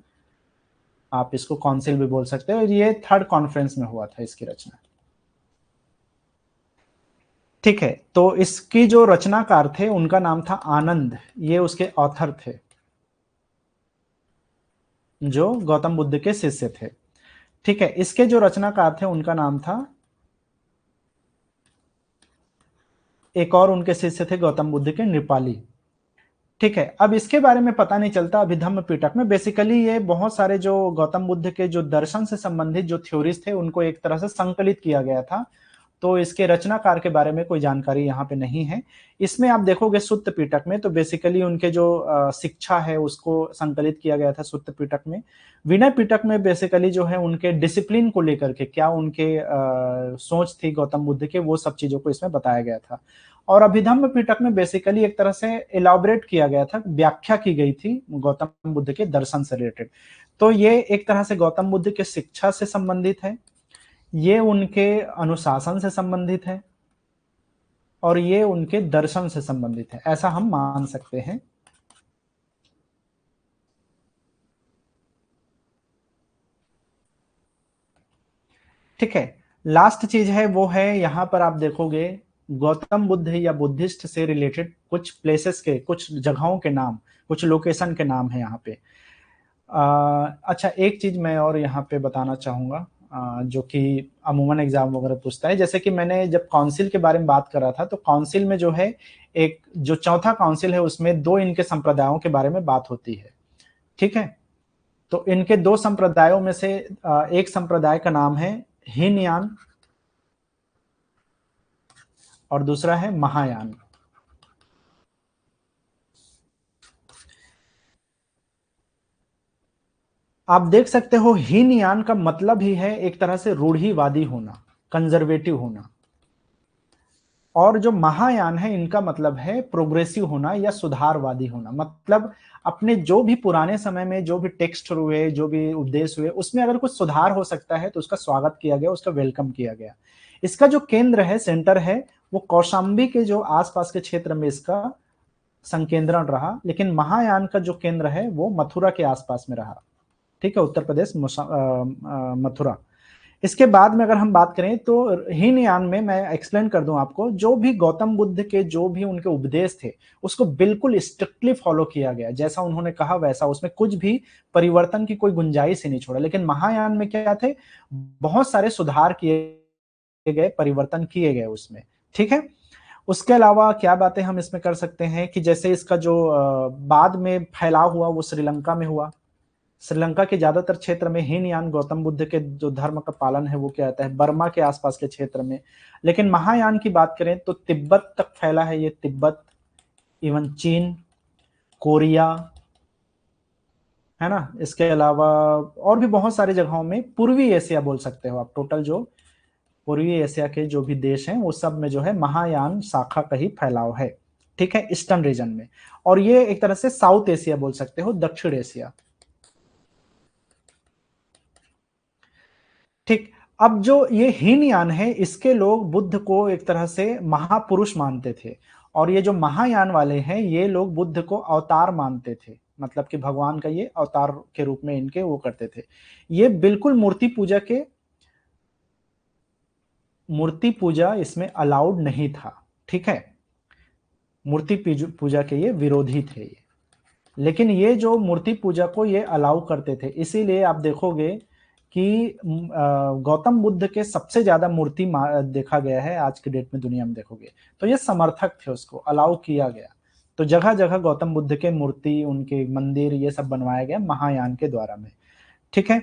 आप इसको काउंसिल भी बोल सकते हो। ये थर्ड कॉन्फ्रेंस में हुआ था इसकी रचना। ठीक है, तो इसकी जो रचनाकार थे उनका नाम था आनंद, ये उसके ऑथर थे जो गौतम बुद्ध के शिष्य थे। ठीक है, इसके जो रचनाकार थे उनका नाम था, एक और उनके शिष्य थे गौतम बुद्ध के, नृपाली। ठीक है, अब इसके बारे में पता नहीं चलता। अभिधम्म पिटक में बेसिकली ये बहुत सारे जो गौतम बुद्ध के जो दर्शन से संबंधित जो थ्योरीज थे उनको एक तरह से संकलित किया गया था। तो इसके रचनाकार के बारे में कोई जानकारी यहाँ पे नहीं है। इसमें आप देखोगे सुत्त पिटक में तो बेसिकली उनके जो शिक्षा है उसको संकलित किया गया था सुत्त पिटक में। विनय पिटक में बेसिकली जो है उनके डिसिप्लिन को लेकर के क्या उनके सोच थी गौतम बुद्ध के, वो सब चीजों को इसमें बताया गया था। और अभिधम्म पिटक में बेसिकली एक तरह से इलाबोरेट किया गया था, व्याख्या की गई थी गौतम बुद्ध के दर्शन से रिलेटेड। तो ये एक तरह से गौतम बुद्ध के शिक्षा से संबंधित है, ये उनके अनुशासन से संबंधित है, और ये उनके दर्शन से संबंधित है, ऐसा हम मान सकते हैं। ठीक है, लास्ट चीज है वो है यहाँ पर आप देखोगे गौतम बुद्ध या बुद्धिस्ट से रिलेटेड कुछ प्लेसेस के, कुछ जगहों के नाम, कुछ लोकेशन के नाम है यहाँ पे। अच्छा, एक चीज मैं और यहाँ पे बताना चाहूंगा जो कि अमूमन एग्जाम वगैरह पूछता है। जैसे कि मैंने जब काउंसिल के बारे में बात कर रहा था, तो काउंसिल में जो है एक जो चौथा काउंसिल है उसमें दो इनके संप्रदायों के बारे में बात होती है। ठीक है, तो इनके दो संप्रदायों में से एक संप्रदाय का नाम है हीनयान और दूसरा है महायान। आप देख सकते हो हीनयान का मतलब ही है एक तरह से रूढ़िवादी होना, कंजर्वेटिव होना, और जो महायान है इनका मतलब है प्रोग्रेसिव होना या सुधारवादी होना। मतलब अपने जो भी पुराने समय में जो भी टेक्स्ट हुए, जो भी उपदेश हुए, उसमें अगर कुछ सुधार हो सकता है तो उसका स्वागत किया गया, उसका वेलकम किया गया। इसका जो केंद्र है, सेंटर है, वो कौशाम्बी के जो आसपास के क्षेत्र में इसका संकेंद्रण रहा, लेकिन महायान का जो केंद्र है वो मथुरा के आसपास में रहा। ठीक है, उत्तर प्रदेश मथुरा। इसके बाद में अगर हम बात करें तो हीनयान में मैं एक्सप्लेन कर दूं आपको, जो भी गौतम बुद्ध के जो भी उनके उपदेश थे उसको बिल्कुल स्ट्रिक्टली फॉलो किया गया, जैसा उन्होंने कहा वैसा, उसमें कुछ भी परिवर्तन की कोई गुंजाइश ही नहीं छोड़ा। लेकिन महायान में क्या थे, बहुत सारे सुधार किए गए, परिवर्तन किए गए उसमें, ठीक है। उसके अलावा क्या बातें हम इसमें कर सकते हैं कि जैसे इसका जो बाद में फैलाव हुआ वो श्रीलंका में हुआ। श्रीलंका के ज्यादातर क्षेत्र में हीनयान गौतम बुद्ध के जो धर्म का पालन है वो क्या होता है, बर्मा के आसपास के क्षेत्र में। लेकिन महायान की बात करें तो तिब्बत तक फैला है ये, तिब्बत, इवन चीन, कोरिया, है ना। इसके अलावा और भी बहुत सारी जगहों में, पूर्वी एशिया बोल सकते हो आप, टोटल जो पूर्वी एशिया के जो भी देश हैं वो सब में जो है महायान शाखा का ही फैलाव है, ठीक है, ईस्टर्न रीजन में। और ये एक तरह से साउथ एशिया बोल सकते हो, दक्षिण एशिया, ठीक। अब जो ये हीनयान है इसके लोग बुद्ध को एक तरह से महापुरुष मानते थे, और ये जो महायान वाले हैं ये लोग बुद्ध को अवतार मानते थे, मतलब कि भगवान का ये अवतार के रूप में इनके वो करते थे। ये बिल्कुल मूर्ति पूजा इसमें अलाउड नहीं था, ठीक है। मूर्ति पूजा के ये विरोधी थे ये। लेकिन ये जो मूर्ति पूजा को ये अलाउ करते थे, इसीलिए आप देखोगे कि गौतम बुद्ध के सबसे ज्यादा मूर्ति देखा गया है आज के डेट में दुनिया में देखोगे, तो ये समर्थक थे, उसको अलाउ किया गया। तो जगह जगह गौतम बुद्ध के मूर्ति, उनके मंदिर, ये सब बनवाया गया महायान के द्वारा में, ठीक है।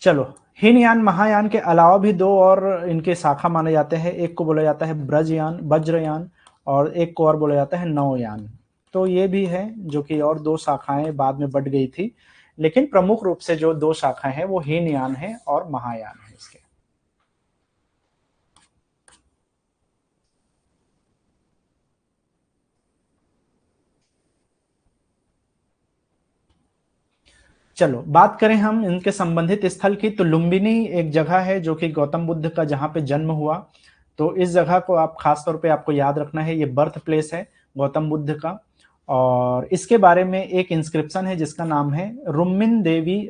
चलो, हीनयान महायान के अलावा भी दो और इनके शाखा माने जाते हैं। एक को बोला जाता है ब्रजयान, वज्रयान, और एक को और बोला जाता है नवयान। तो ये भी है जो कि और दो शाखाएं बाद में बढ़ गई थी, लेकिन प्रमुख रूप से जो दो शाखाएं हैं वो हीनयान है और महायान है इसके। चलो बात करें हम इनके संबंधित स्थल की, तो लुम्बिनी एक जगह है जो कि गौतम बुद्ध का जहां पे जन्म हुआ। तो इस जगह को आप खास तौर पे आपको याद रखना है, ये बर्थ प्लेस है गौतम बुद्ध का। और इसके बारे में एक इंस्क्रिप्शन है जिसका नाम है रुमिन देई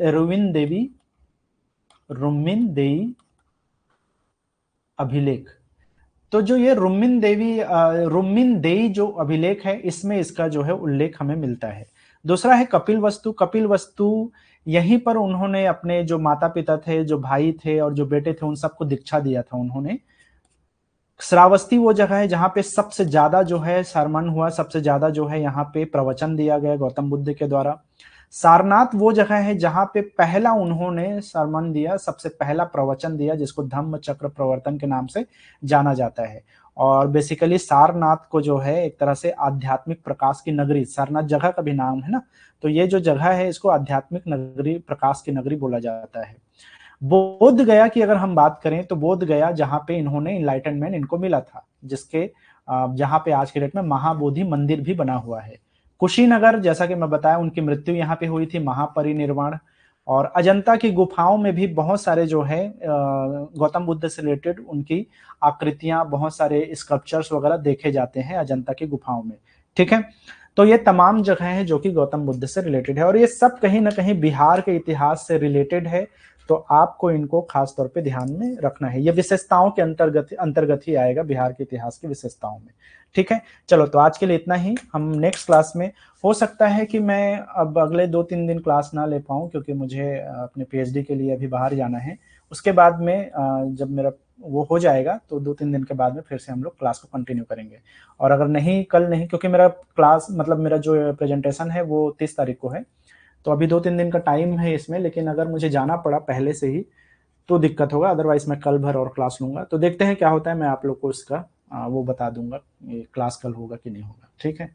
अभिलेख। तो जो ये रुमिन देई जो अभिलेख है, इसमें इसका जो है उल्लेख हमें मिलता है। दूसरा है कपिल वस्तु। कपिल वस्तु, यहीं पर उन्होंने अपने जो माता पिता थे, जो भाई थे और जो बेटे थे, उन सबको दीक्षा दिया था उन्होंने। श्रावस्ती वो जगह है जहां पे सबसे ज्यादा जो है सरमन हुआ, सबसे ज्यादा जो है यहाँ पे प्रवचन दिया गया गौतम बुद्ध के द्वारा। सारनाथ वो जगह है जहां पे पहला उन्होंने सरमन दिया, सबसे पहला प्रवचन दिया, जिसको धम्म चक्र प्रवर्तन के नाम से जाना जाता है। और बेसिकली सारनाथ को जो है एक तरह से आध्यात्मिक प्रकाश की नगरी, सारनाथ जगह का भी नाम है ना, तो ये जो जगह है इसको आध्यात्मिक नगरी, प्रकाश की नगरी बोला जाता है। बोध गया की अगर हम बात करें तो बोध गया जहां पे इन्होंने इनलाइटनमेंट इनको मिला था, जिसके जहां पे आज के डेट में महाबोधि मंदिर भी बना हुआ है। कुशीनगर, जैसा कि मैं बताया, उनकी मृत्यु यहाँ पे हुई थी, महापरिनिर्वाण। और अजंता की गुफाओं में भी बहुत सारे जो है गौतम बुद्ध से रिलेटेड उनकी आकृतियां, बहुत सारे स्कल्पचर्स वगैरह देखे जाते हैं अजंता की गुफाओं में, ठीक है। तो ये तमाम जगह हैं जो कि गौतम बुद्ध से रिलेटेड है, और ये सब कहीं ना कहीं बिहार के इतिहास से रिलेटेड है। तो आपको इनको खास तौर पे ध्यान में रखना है, ये विशेषताओं के अंतर्गत ही आएगा, बिहार के इतिहास की विशेषताओं में, ठीक है। चलो, तो आज के लिए इतना ही। हम नेक्स्ट क्लास में, हो सकता है कि मैं अब अगले 2-3 दिन क्लास ना ले पाऊँ, क्योंकि मुझे अपने पीएचडी के लिए अभी बाहर जाना है। उसके बाद में जब मेरा वो हो जाएगा तो 2-3 दिन के बाद में फिर से हम लोग क्लास को कंटिन्यू करेंगे। और अगर नहीं, कल नहीं, क्योंकि मेरा क्लास मतलब मेरा जो प्रेजेंटेशन है वो 30 तारीख को है, तो अभी 2-3 दिन का टाइम है इसमें। लेकिन अगर मुझे जाना पड़ा पहले से ही तो दिक्कत होगा, अदरवाइज मैं कल भर और क्लास लूंगा। तो देखते हैं क्या होता है, मैं आप लोग को इसका वो बता दूंगा, ये क्लास कल होगा कि नहीं होगा, ठीक है।